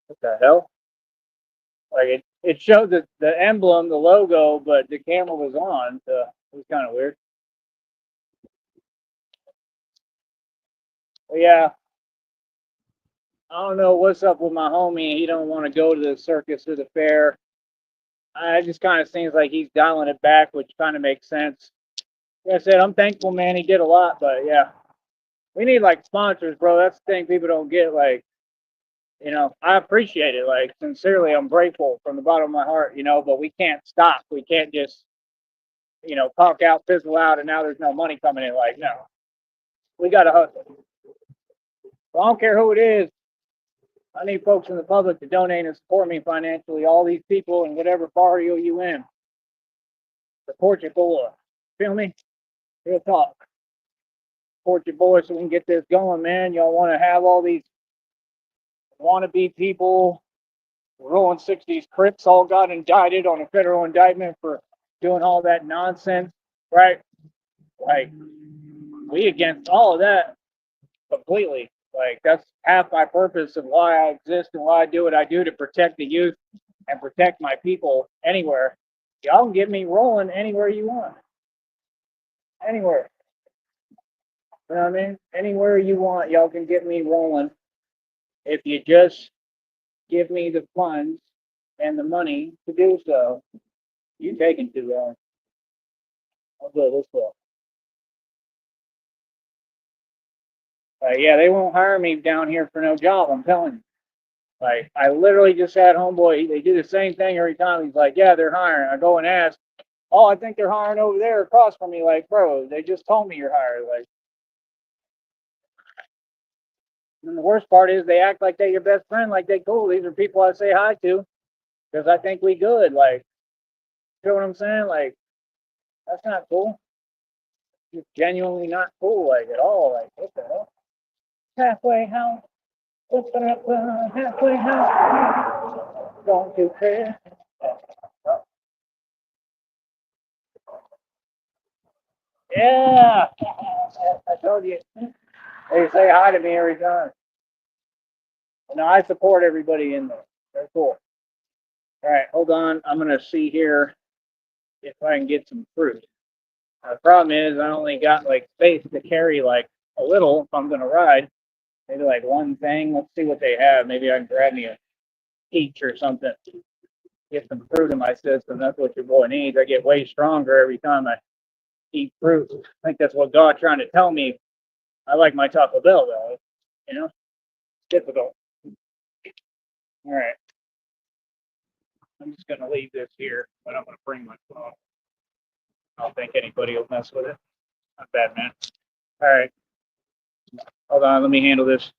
What the hell? Like it showed the emblem, the logo, but the camera was on, so it was kind of weird. But yeah, I don't know what's up with my homie. He don't want to go to the circus or the fair. It just kind of seems like he's dialing it back, which kind of makes sense. Like I said, I'm thankful, man. He did a lot, but yeah, we need like sponsors, bro. That's the thing people don't get. Like, I appreciate it. Like, sincerely, I'm grateful from the bottom of my heart. But we can't stop. We can't just, talk out, fizzle out, and now there's no money coming in. Like, no, we gotta hustle. So I don't care who it is. I need folks in the public to donate and support me financially. All these people and whatever barrio you in, support your boy. Feel me? Real talk. Support your boy so we can get this going, man. Y'all want to have all these wannabe people, rolling 60s Crips all got indicted on a federal indictment for doing all that nonsense, right? Like, we against all of that completely. Like, that's half my purpose of why I exist and why I do what I do, to protect the youth and protect my people anywhere. Y'all can get me rolling anywhere you want. Anywhere. You know what I mean? Anywhere you want, y'all can get me rolling. If you just give me the funds and the money to do so. You taking too long. I'll go this way. Yeah, they won't hire me down here for no job. I'm telling you. Like, I literally just had homeboy. They do the same thing every time. He's like, "Yeah, they're hiring." I go and ask, "Oh, I think they're hiring over there across from me." Like, bro, they just told me you're hired. Like, and the worst part is they act like they're your best friend. Like, they cool. These are people I say hi to because I think we good. Like, you know what I'm saying? Like, that's not cool. It's genuinely not cool. Like, at all. Like, what the hell? Halfway house. Open up the halfway house. Don't you care? Yeah, I told you. They say hi to me every time. No, I support everybody in there. They're cool. All right, hold on. I'm gonna see here if I can get some fruit. The problem is I only got like space to carry like a little if I'm gonna ride. Maybe like one thing. Let's see what they have. Maybe I can grab me a peach or something. Get some fruit in my system. That's what your boy needs. I get way stronger every time I eat fruit. I think that's what God's trying to tell me. I like my Taco Bell though. It's difficult. All right. I'm just gonna leave this here, but I'm gonna bring my phone. I don't think anybody will mess with it. Not bad, man. All right. Hold on, let me handle this.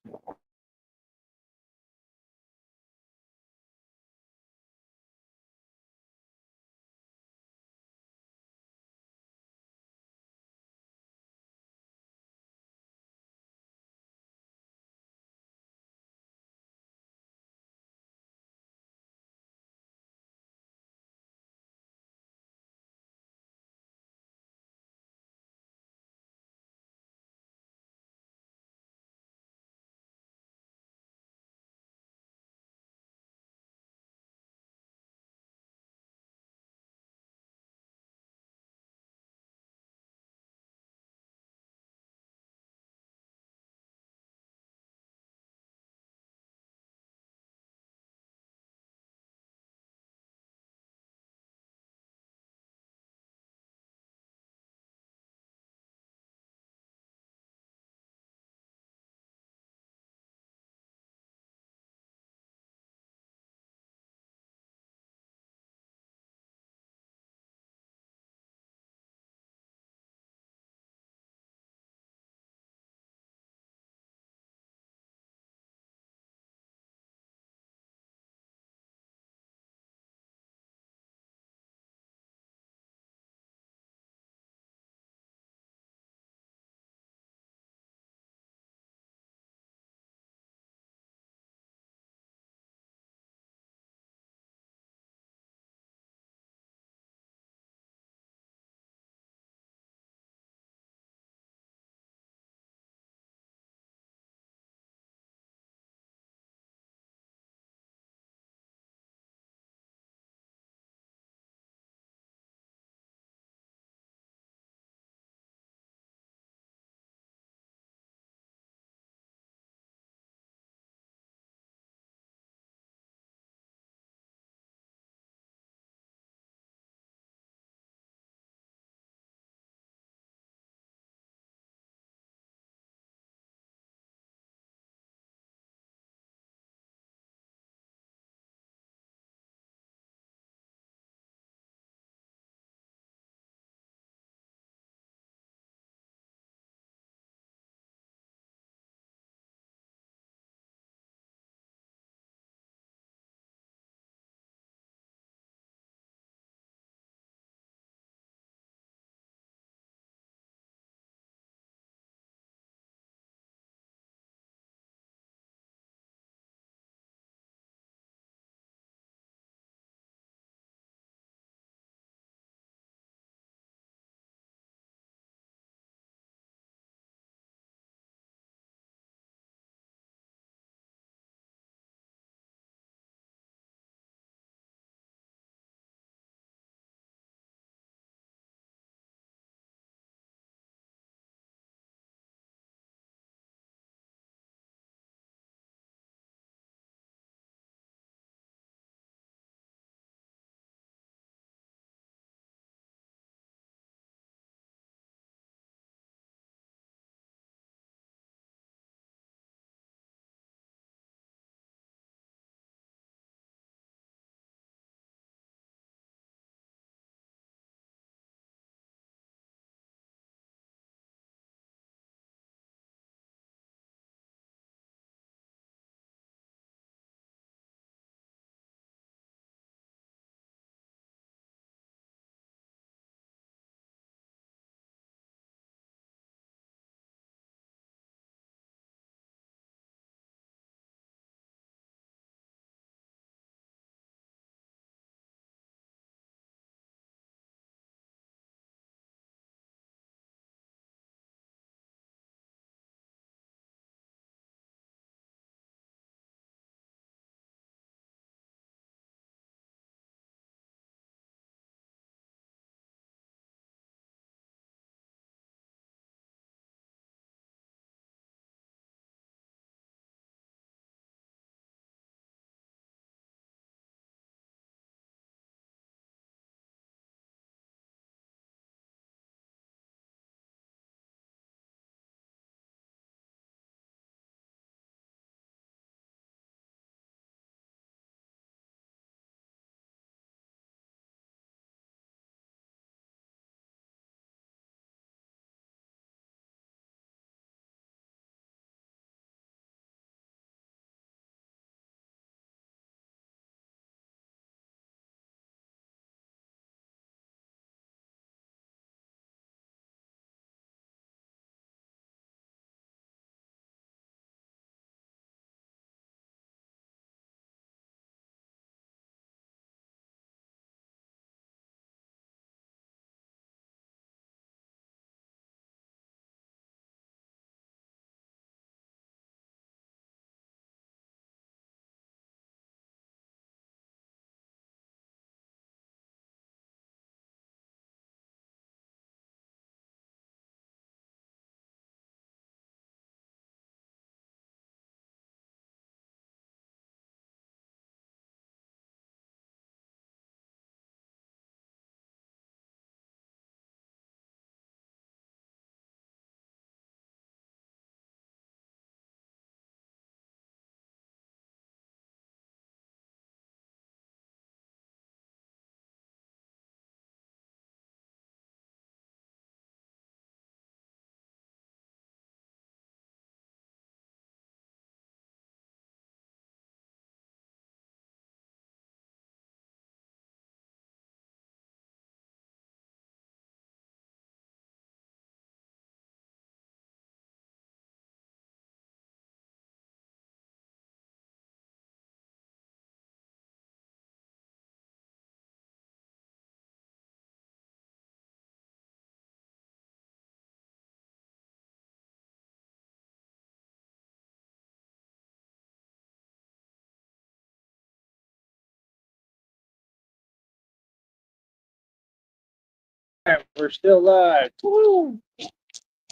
right, we're still live. Woo! All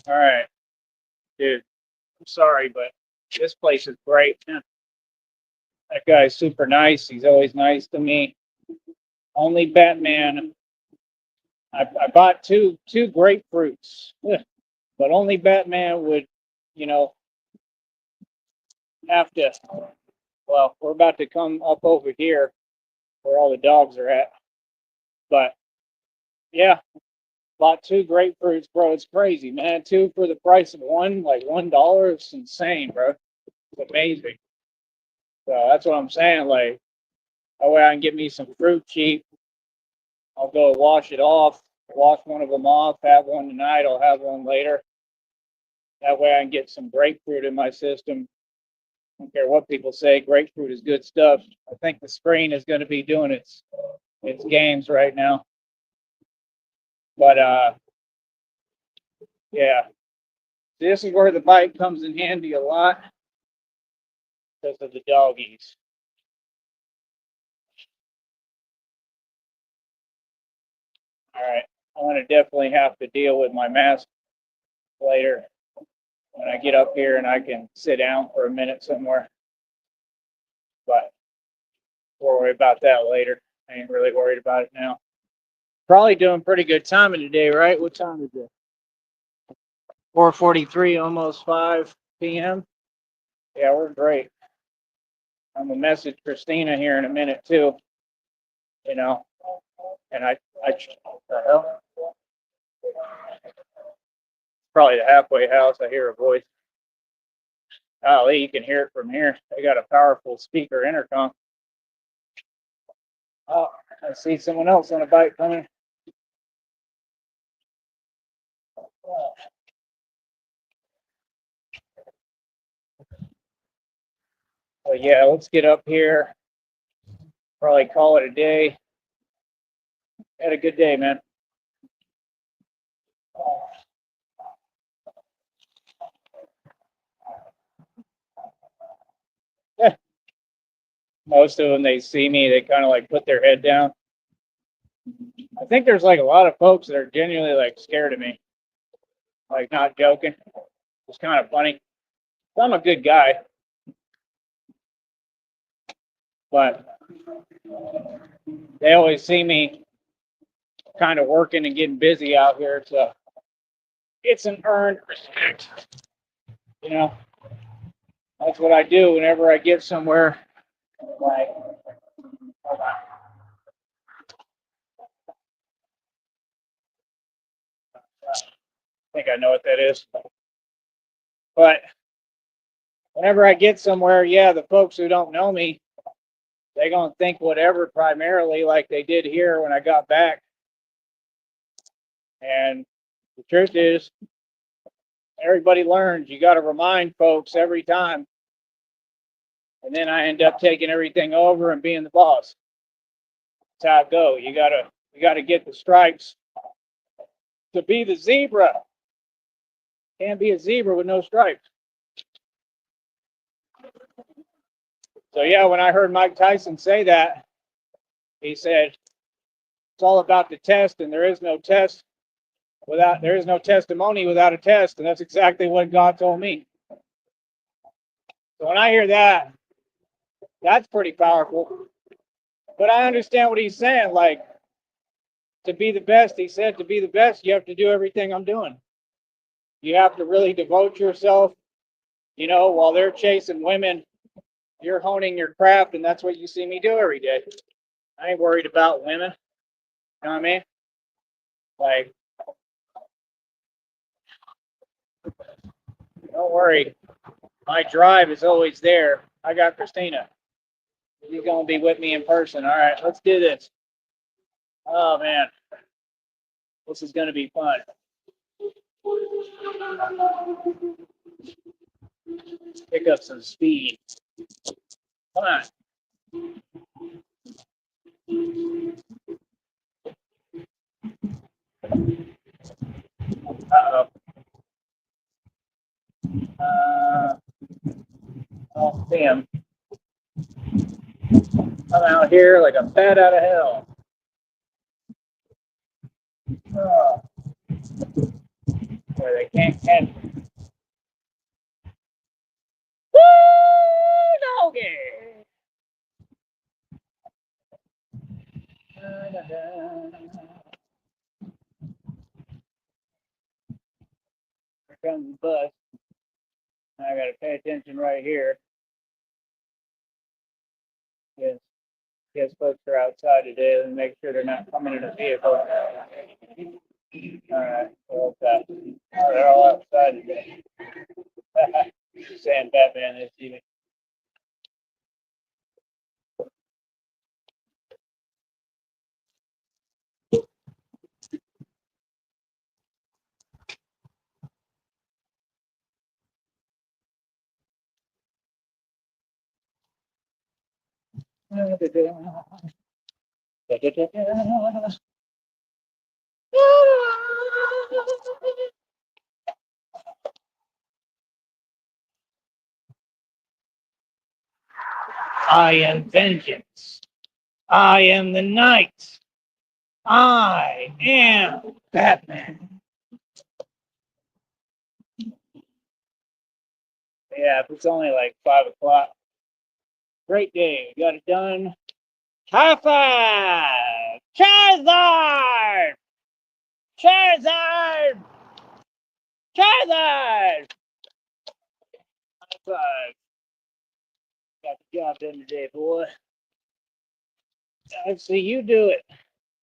right, dude. I'm sorry, but this place is great. That guy's super nice. He's always nice to me. Only Batman. I bought two grapefruits, but only Batman would, you know, have to. Well, we're about to come up over here where all the dogs are at. But yeah, bought two grapefruits, bro. It's crazy, man. Two for the price of one, like $1. It's insane, bro. It's amazing. So that's what I'm saying. Like, that way I can get me some fruit cheap. I'll go wash it off, wash one of them off, have one tonight. I'll have one later. That way I can get some grapefruit in my system. I don't care what people say. Grapefruit is good stuff. I think the screen is going to be doing its games right now. But yeah, this is where the bike comes in handy a lot because of the doggies. All right, I'm going to definitely have to deal with my mask later when I get up here and I can sit down for a minute somewhere. But we'll worry about that later. I ain't really worried about it now. Probably doing pretty good timing today, right? What time is it? 4:43, almost 5 p.m. Yeah, we're great. I'm gonna message Christina here in a minute too. You know, and what the hell? Probably the halfway house. I hear a voice. Golly, you can hear it from here. They got a powerful speaker intercom. Oh, I see someone else on a bike coming. But yeah, let's get up here. Probably call it a day. Had a good day, man. Most of them, they see me, they kind of like put their head down. I think there's like a lot of folks that are genuinely like scared of me. Like, not joking. It's kind of funny. I'm a good guy, but they always see me kind of working and getting busy out here. So it's an earned respect. You know, that's what I do whenever I get somewhere. Like, hold on. I think I know what that is. But whenever I get somewhere, yeah, the folks who don't know me, they're going to think whatever primarily like they did here when I got back. And the truth is, everybody learns. You got to remind folks every time. And then I end up taking everything over and being the boss. That's how it goes. You gotta get the stripes to be the zebra. Can't be a zebra with no stripes. So yeah, when I heard Mike Tyson say that, he said it's all about the test, and there is no testimony without a test, and that's exactly what God told me. So when I hear that, that's pretty powerful. But I understand what he's saying. Like, to be the best, he said, to be the best, you have to do everything I'm doing. You have to really devote yourself, while they're chasing women, you're honing your craft, and that's what you see me do every day. I ain't worried about women. You know what I mean? Like, don't worry. My drive is always there. I got Christina. She's going to be with me in person. All right, let's do this. Oh, man. This is going to be fun. Let's pick up some speed. Come on. Uh-oh. Oh, damn. I'm out here like a bat out of hell. uh, where they can't catch me. Woo, doggy! Here comes the bus. I gotta pay attention right here. Yes, yes, folks are outside today and make sure they're not coming in a vehicle. All right, well, that. Oh, they're all outside today. Saying Batman this evening. I am vengeance. I am the night. I am Batman. Yeah, if it's only like 5 o'clock. Great day. We got it done. High five! Charizard! Charizard! Charizard! High five. Got the job done today, boy. Let's see you do it,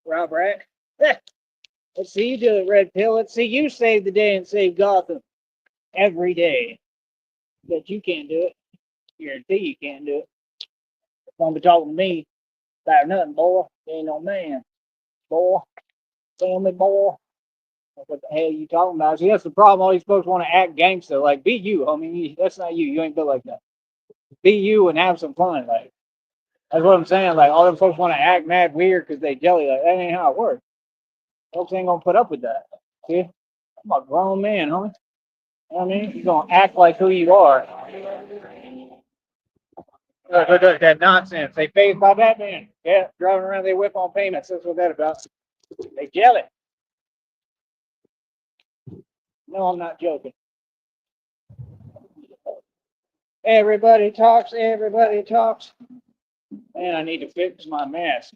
Rob Rat. Let's see you do it, Red Pill. Let's see you save the day and save Gotham every day. But you can't do it. Guarantee you can't do it. Don't be talking to me about nothing, boy. You ain't no man, boy. Tell me, boy. What the hell you talking about? See, that's the problem. All these folks want to act gangster. Like, be you, homie. That's not you. You ain't built like that. Be you and have some fun. Like, that's what I'm saying. Like, all them folks want to act mad weird because they jelly. Like, that ain't how it works. Folks ain't gonna put up with that. See, I'm a grown man, homie. You know what I mean? You're gonna act like who you are. Look, that nonsense. They phased by Batman. Yeah, driving around, they whip on payments. That's what that about. They jelly. No, I'm not joking. Everybody talks. Everybody talks. Man, I need to fix my mask.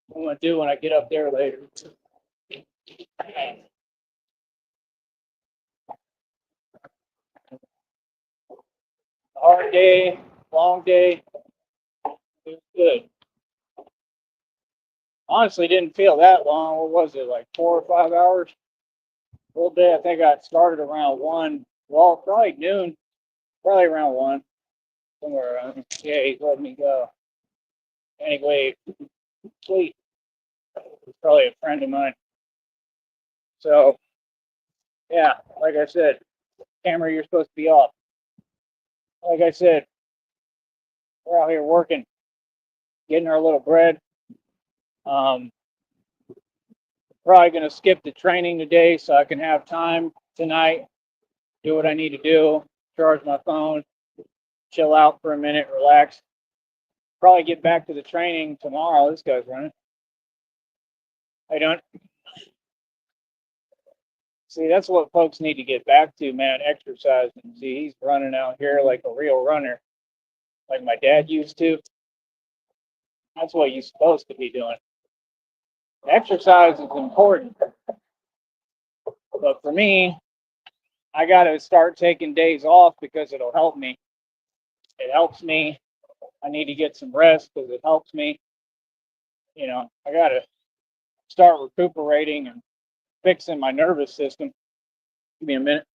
What I'm gonna do when I get up there later. Hard day, long day. It was good. Honestly, didn't feel that long. What was it, like 4 or 5 hours? Full day. I think I started around 1. Well, probably noon. Probably around 1. Somewhere around. Yeah, he's letting me go. Anyway, sweet. He's probably a friend of mine. So, yeah, like I said, camera, you're supposed to be off. Like I said, we're out here working, getting our little bread. Um, Probably going to skip the training today so I can have time tonight, do what I need to do, charge my phone, chill out for a minute, relax. Probably get back to the training tomorrow. This guy's running. How you doing? See, that's what folks need to get back to, man, exercising. See, he's running out here like a real runner, like my dad used to. That's what you're supposed to be doing. Exercise is important. But for me, I got to start taking days off because it'll help me. It helps me. I need to get some rest because it helps me. I got to start recuperating and fixing my nervous system. Give me a minute.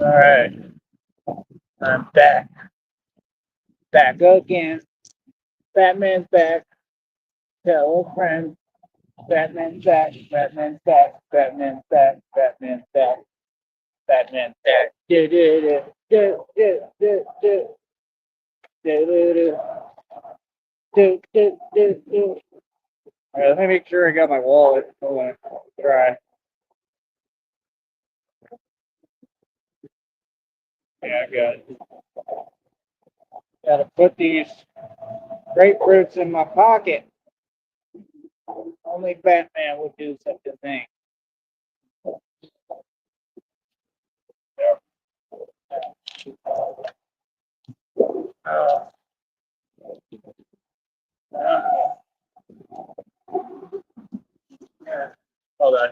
All right, I'm back. Back again. Batman's back. Tell a friend. Batman's back. Batman's back. Batman's back. Batman's back. Batman's back. Do do do do do do do do do do do do do. All right, let me make sure I got my wallet. Hold on. Try. Yeah, I got it. Gotta put these grapefruits in my pocket. Only Batman would do such a thing. Uh, uh, hold on.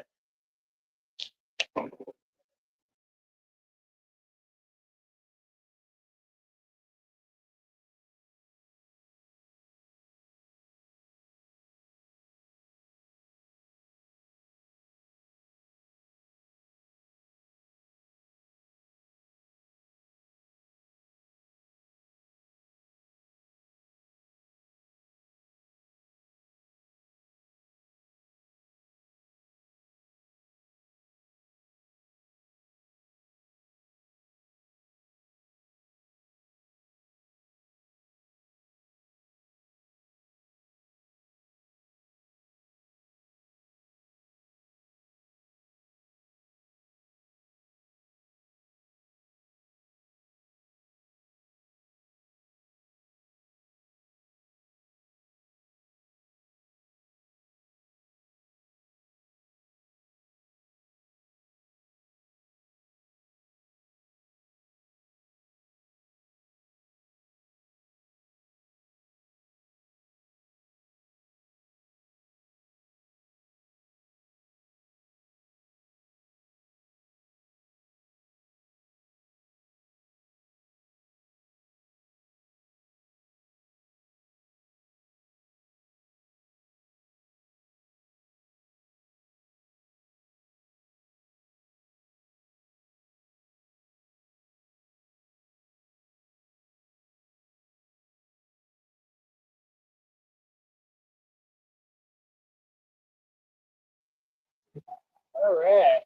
All right.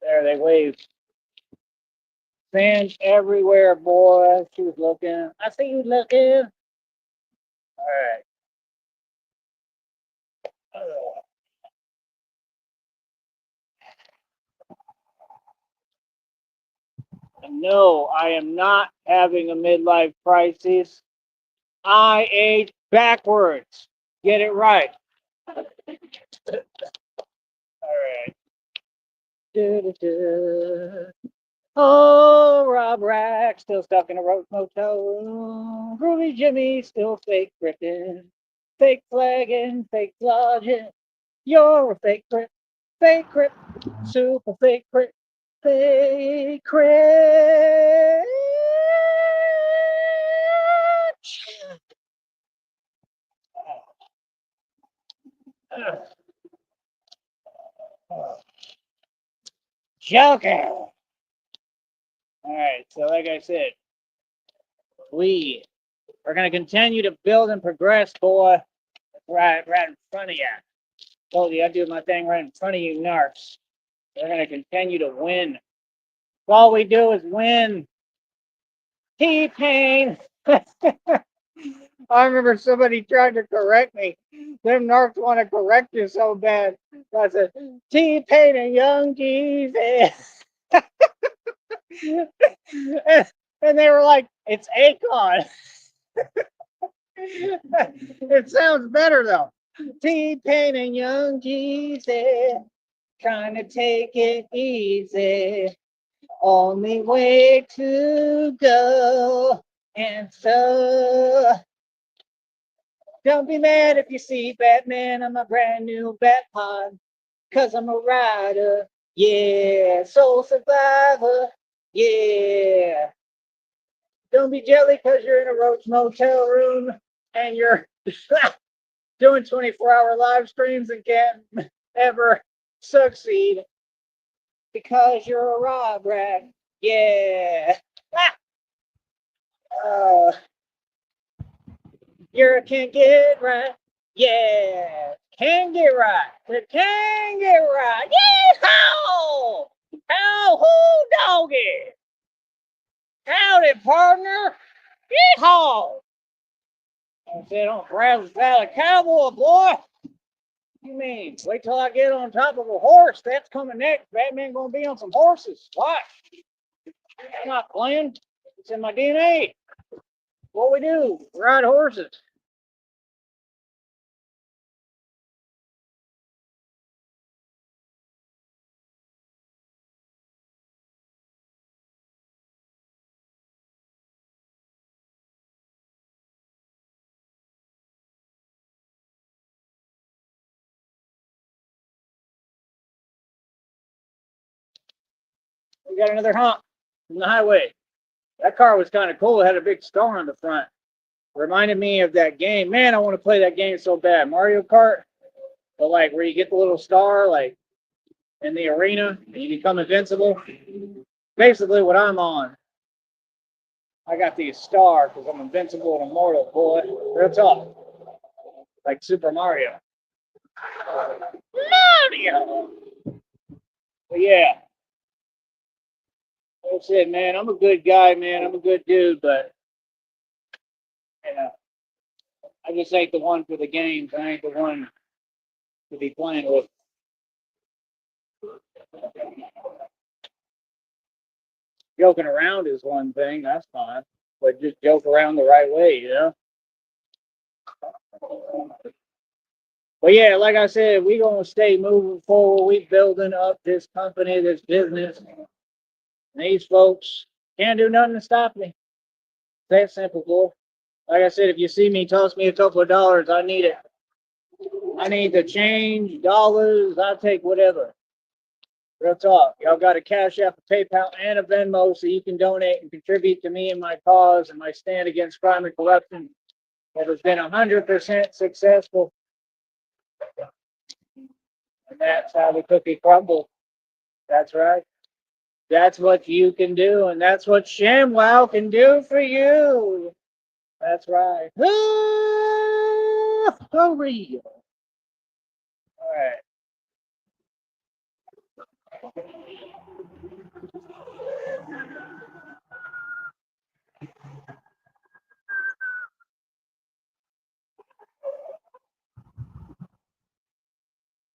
There they wave. Fans everywhere, boy. She was looking. I see you looking. All right. No, I am not having a midlife crisis. I age backwards. Get it right. All right. Du-du-du. Oh, Rob Rack still stuck in a roach motel room. Groovy Jimmy still fake gripping, fake flagging, fake lodging. You're a fake grip, super fake grip, fake grip. Joker. All right, so like I said, we are going to continue to build and progress, boy. Right in front of you. Told you I do my thing right in front of you, narcs. We're going to continue to win. All we do is win. T-Pain. I remember somebody tried to correct me. Them narcs want to correct you so bad. I said, T-Pain and Young Jesus. And they were like, it's Akon. It sounds better though. T-Pain and Young Jesus trying to take it easy. Only way to go. And so don't be mad if you see Batman on my brand new Batpod. Cause I'm a rider. Yeah. Soul survivor. Yeah. Don't be jelly because you're in a roach motel room and you're doing 24-hour live streams and can't ever succeed. Because you're a Rob rat. Yeah. Uh, you're a can't get right. Yeah. Can get right. It can get right. Yeehaw! How who doggy? Howdy, partner. Yeehaw! I said, on Brazos Valley Cowboy, boy. You mean, wait till I get on top of a horse. That's coming next. Batman gonna be on some horses. Watch. I'm not playing. It's in my DNA. What we do, ride horses. We got another hump from the highway. That car was kind of cool. It had a big star on the front. Reminded me of that game. Man, I want to play that game so bad. Mario Kart, but like where you get the little star, like in the arena, and you become invincible. Basically, what I'm on. I got the star because I'm invincible and immortal, boy. Real talk. Like Super Mario. Mario! But yeah. Like I said, man, I'm a good guy, man. I'm a good dude, but you know, I just ain't the one for the games. I ain't the one to be playing with. Joking around is one thing, that's fine. But just joke around the right way, you know? But yeah, like I said, we gonna stay moving forward. We building up this company, this business. And these folks can't do nothing to stop me. That simple, boy. Like I said, if you see me, toss me a couple of dollars. I need it. I need the change, dollars. I'll take whatever. Real talk. Y'all got a Cash App, a PayPal, and a Venmo so you can donate and contribute to me and my cause and my stand against crime and corruption that has been 100% successful. And that's how the cookie crumbles. That's right. That's what you can do, and that's what ShamWow can do for you. That's right. Ah, for real. All right.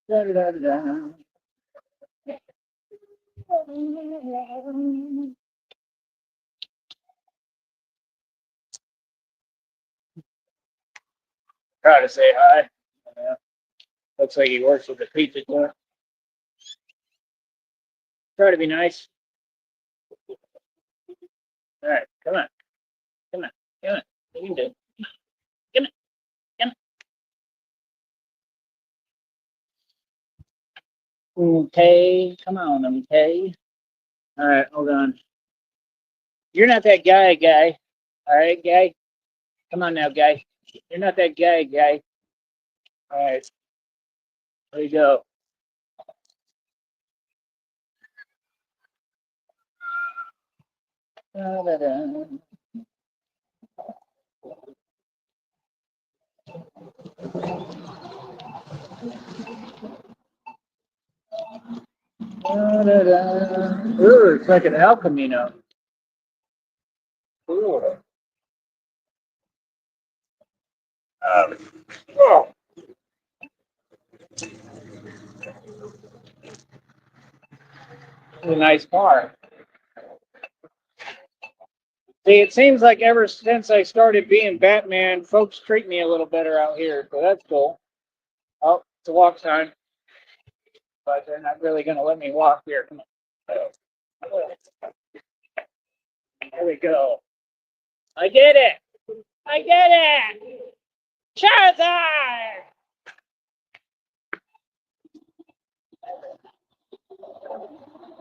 Da, da, da, da. Try to say hi. Yeah. Looks like he works with the pizza joint. Try to be nice. All right, come on, come on, come on. You can do it. Come on, come on. Okay, come on, okay. All right, hold on. You're not that guy. All right, guy. Come on now, guy. You're not that guy. All right, here you go. Da, da, da. Da, da, da. Ooh, it's like an El Camino. Cool. Oh, it's a nice car. See, it seems like ever since I started being Batman, folks treat me a little better out here, so that's cool. Oh, it's a walk time, but they're not really going to let me walk here. Come on. There we go. I did it! I did it! Charizard!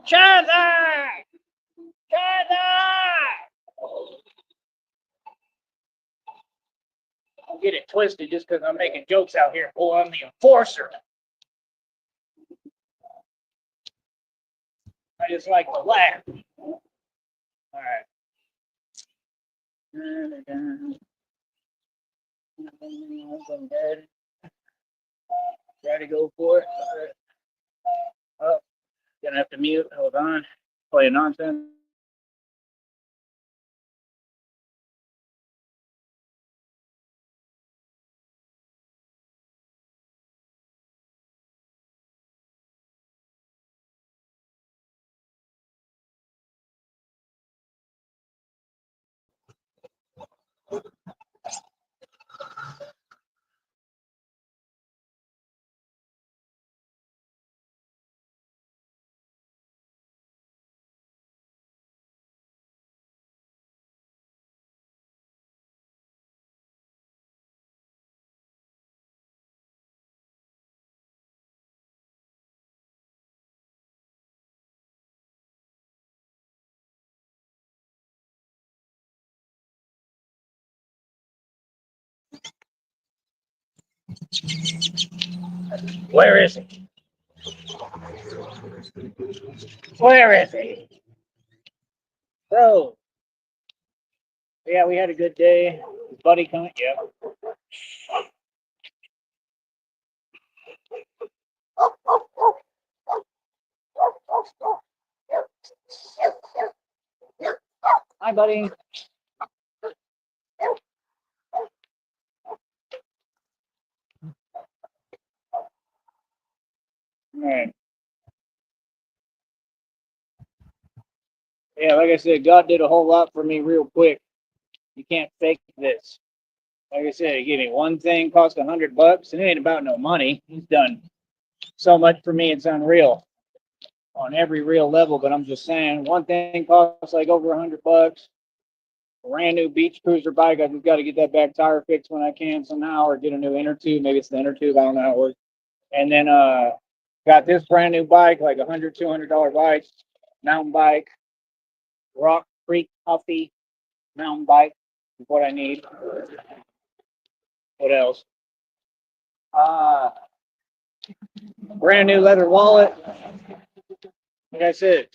Charizard! Charizard! Don't get it twisted just because I'm making jokes out here. Boy, I'm the enforcer. I just like to laugh. All right. Try to go for it. Oh, gonna have to mute. Hold on. Play nonsense. Where is he? Where is he? Bro. Yeah, we had a good day. His buddy coming. Yep. Hi, buddy. All right. Yeah, like I said, God did a whole lot for me real quick. You can't fake this. Like I said, he gave me one thing, cost $100, and it ain't about no money. He's done so much for me, it's unreal on every real level. But I'm just saying, one thing costs like over $100. Brand new beach cruiser bike. I just got to get that back tire fixed when I can somehow, or get a new inner tube. Maybe it's the inner tube. I don't know how it works. And then got this brand new bike, like $100, $200 bike, mountain bike, Rock Creek Huffy mountain bike is what I need. What else? Uh, Brand new leather wallet. Like I said,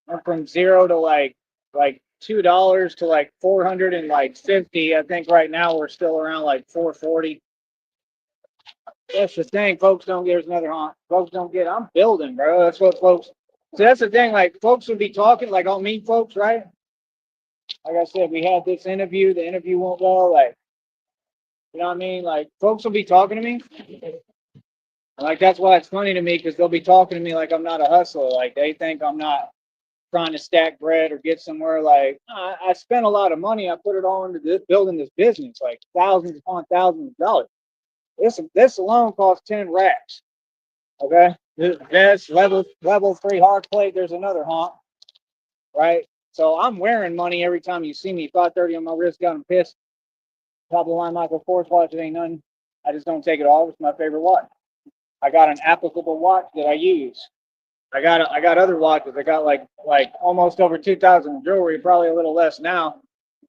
went from zero to like $2 to like 450. I think right now we're still around like 440. That's the thing, folks don't get. There's another haunt. Folks don't get. I'm building, bro. That's what folks. So that's the thing. Like folks would be talking, like I'll meet folks, right? Like I said, we had this interview. The interview won't go. Like, you know what I mean? Like folks will be talking to me. Like that's why it's funny to me because they'll be talking to me like I'm not a hustler. Like they think I'm not trying to stack bread or get somewhere. Like I spent a lot of money. I put it all into this, building this business, like thousands upon thousands of dollars. This alone cost 10 racks. Okay, this level 3 hard plate. There's another haunt, right? So I'm wearing money every time you see me. 530 on my wrist, got them pissed. Top of the line Michael Kors watch. It ain't none. I just don't take it off. It's my favorite watch. I got an applicable watch that I use. I got other watches. I got like almost over 2,000 jewelry, probably a little less now.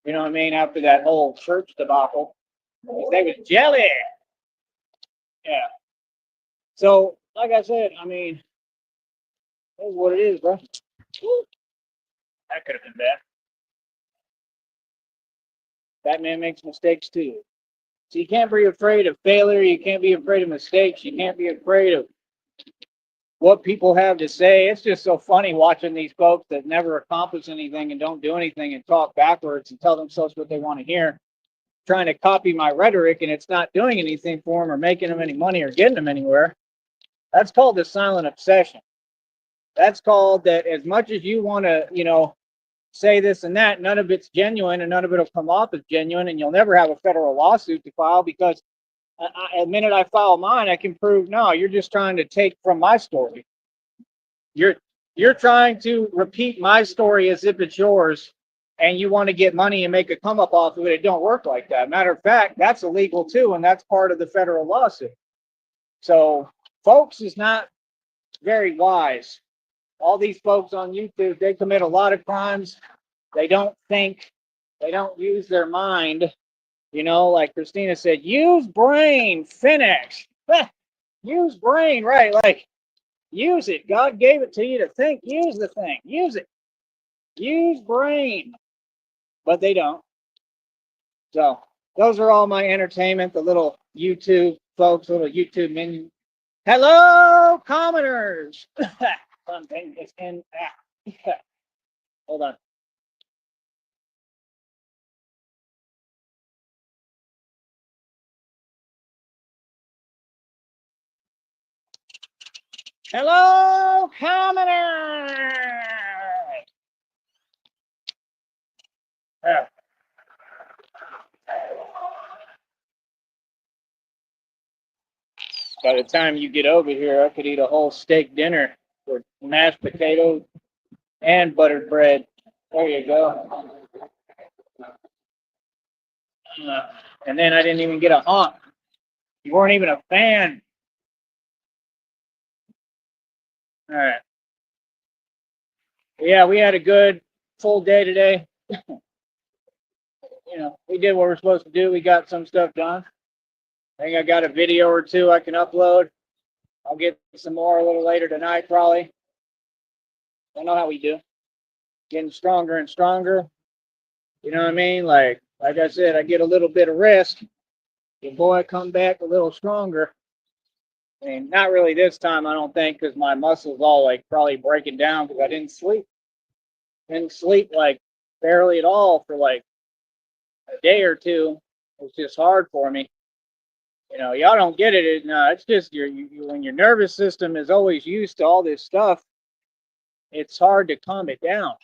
You know what I mean? After that whole church debacle, they was jelly. Yeah. So like I said, I mean, that's what it is, bro. That could have been bad. Batman makes mistakes too. So you can't be afraid of failure. You can't be afraid of mistakes. You can't be afraid of what people have to say. It's just so funny watching these folks that never accomplish anything and don't do anything and talk backwards and tell themselves what they want to hear, trying to copy my rhetoric, and it's not doing anything for them or making them any money or getting them anywhere. That's called the silent obsession. That's called that as much as you want to, say this and that, none of it's genuine and none of it will come off as genuine, and you'll never have a federal lawsuit to file because the minute I file mine, I can prove no, you're just trying to take from my story. You're you're trying to repeat my story as if it's yours, and you want to get money and make a come up off of it. It don't work like that. Matter of fact, that's illegal too, and that's part of the federal lawsuit. So, folks is not very wise. All these folks on YouTube, they commit a lot of crimes. They don't think. They don't use their mind. Like Christina said, use brain, finish. Use brain, right? Like Use it. God gave it to you to think. Use the thing. Use it. Use brain. But they don't. So those are all my entertainment, the little YouTube folks, little YouTube minions. Hello, commoners. Something is in. Hold on. Hello, commoners. Yeah. By the time you get over here, I could eat a whole steak dinner with mashed potatoes and buttered bread. There you go. And then I didn't even get a honk. You weren't even a fan. All right. Yeah, we had a good full day today. We did what we're supposed to do. We got some stuff done. I think I got a video or two I can upload. I'll get some more a little later tonight, probably. I know how we do. Getting stronger and stronger. You know what I mean? Like I said, I get a little bit of rest. Your boy come back a little stronger. I mean, not really this time, I don't think, because my muscles all like probably breaking down because I didn't sleep. Didn't sleep like barely at all for like a day or two. It was just hard for me. Y'all don't get it. It's just when your nervous system is always used to all this stuff, it's hard to calm it down.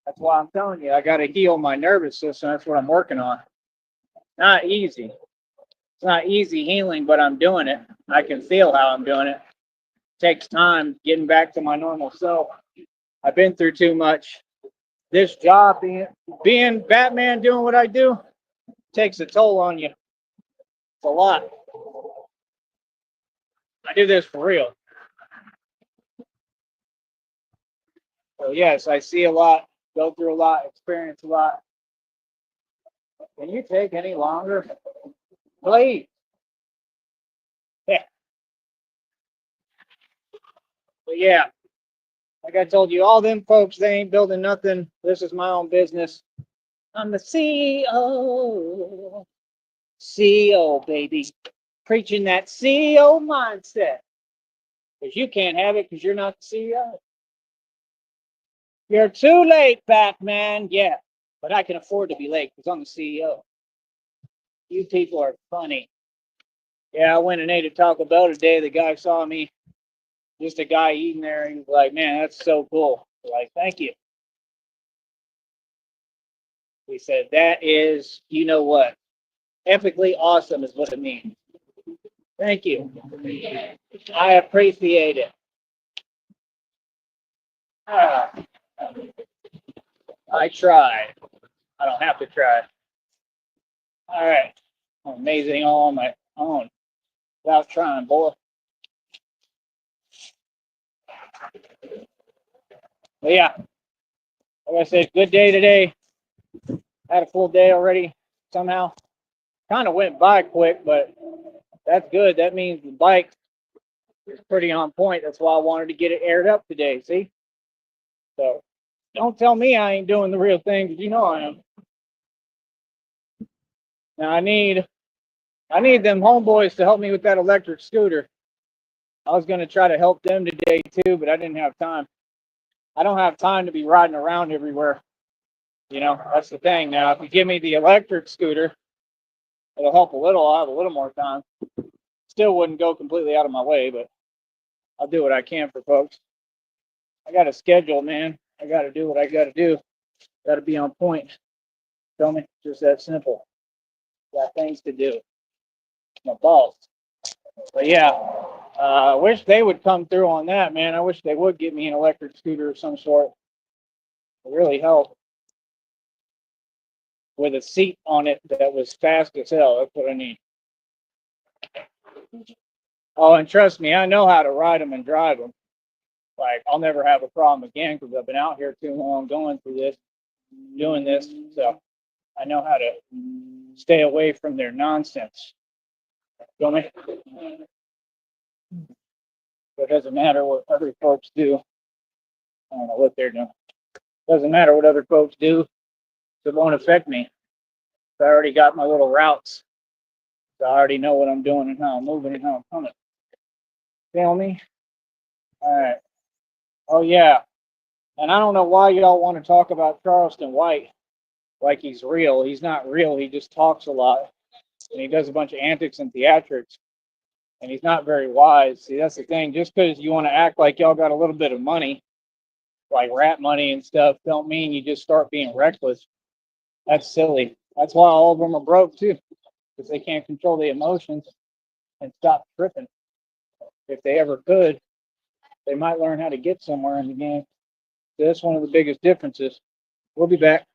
That's why I'm telling you, I got to heal my nervous system. That's what I'm working on. Not easy. It's not easy healing, but I'm doing it. I can feel how I'm doing it. Takes time getting back to my normal self. I've been through too much. This job, being Batman, doing what I do, takes a toll on you. It's a lot. I do this for real. So yes, I see a lot, go through a lot, experience a lot. Can you take any longer? Please. Yeah. But yeah, like I told you, all them folks, they ain't building nothing. This is my own business. I'm the CEO. CEO, baby. Preaching that CEO mindset. Because you can't have it because you're not the CEO. You're too late, Batman. Yeah, but I can afford to be late because I'm the CEO. You people are funny. Yeah, I went and ate at Taco Bell today. The guy saw me, just a guy eating there. He was like, man, that's so cool. Like, thank you. He said, that is, you know what? Epically awesome is what it means. Thank you. I appreciate it. I tried. I don't have to try. All right. I'm amazing all on my own without trying, boy. But yeah, like I said, good day today. Had a full day already somehow. Kind of went by quick, but that's good. That means the bike is pretty on point. That's why I wanted to get it aired up today. See? So don't tell me I ain't doing the real thing, because you know I am. Now I need them homeboys to help me with that electric scooter. I was gonna try to help them today too, but I didn't have time. I don't have time to be riding around everywhere. That's the thing. Now, if you give me the electric scooter, it'll help a little. I'll have a little more time. Still wouldn't go completely out of my way, but I'll do what I can for folks. I got a schedule, man. I got to do what I got to do. Got to be on point. Tell me, just that simple. Got things to do. My balls. But yeah, I wish they would come through on that, man. I wish they would get me an electric scooter of some sort. It really help. With a seat on it that was fast as hell. That's what I need. Oh, and trust me, I know how to ride them and drive them. Like, I'll never have a problem again because I've been out here too long going through this, doing this. So I know how to stay away from their nonsense. Feel me? It doesn't matter what other folks do. I don't know what they're doing. Doesn't matter what other folks do. It won't affect me. I already got my little routes. So I already know what I'm doing and how I'm moving and how I'm coming. Feel me? All right. Oh yeah. And I don't know why y'all want to talk about Charleston White like he's real. He's not real. He just talks a lot and he does a bunch of antics and theatrics. And he's not very wise. See, that's the thing. Just because you want to act like y'all got a little bit of money, like rap money and stuff, don't mean you just start being reckless. That's silly. That's why all of them are broke too, because they can't control the emotions and stop tripping. If they ever could, they might learn how to get somewhere in the game. So that's one of the biggest differences. We'll be back.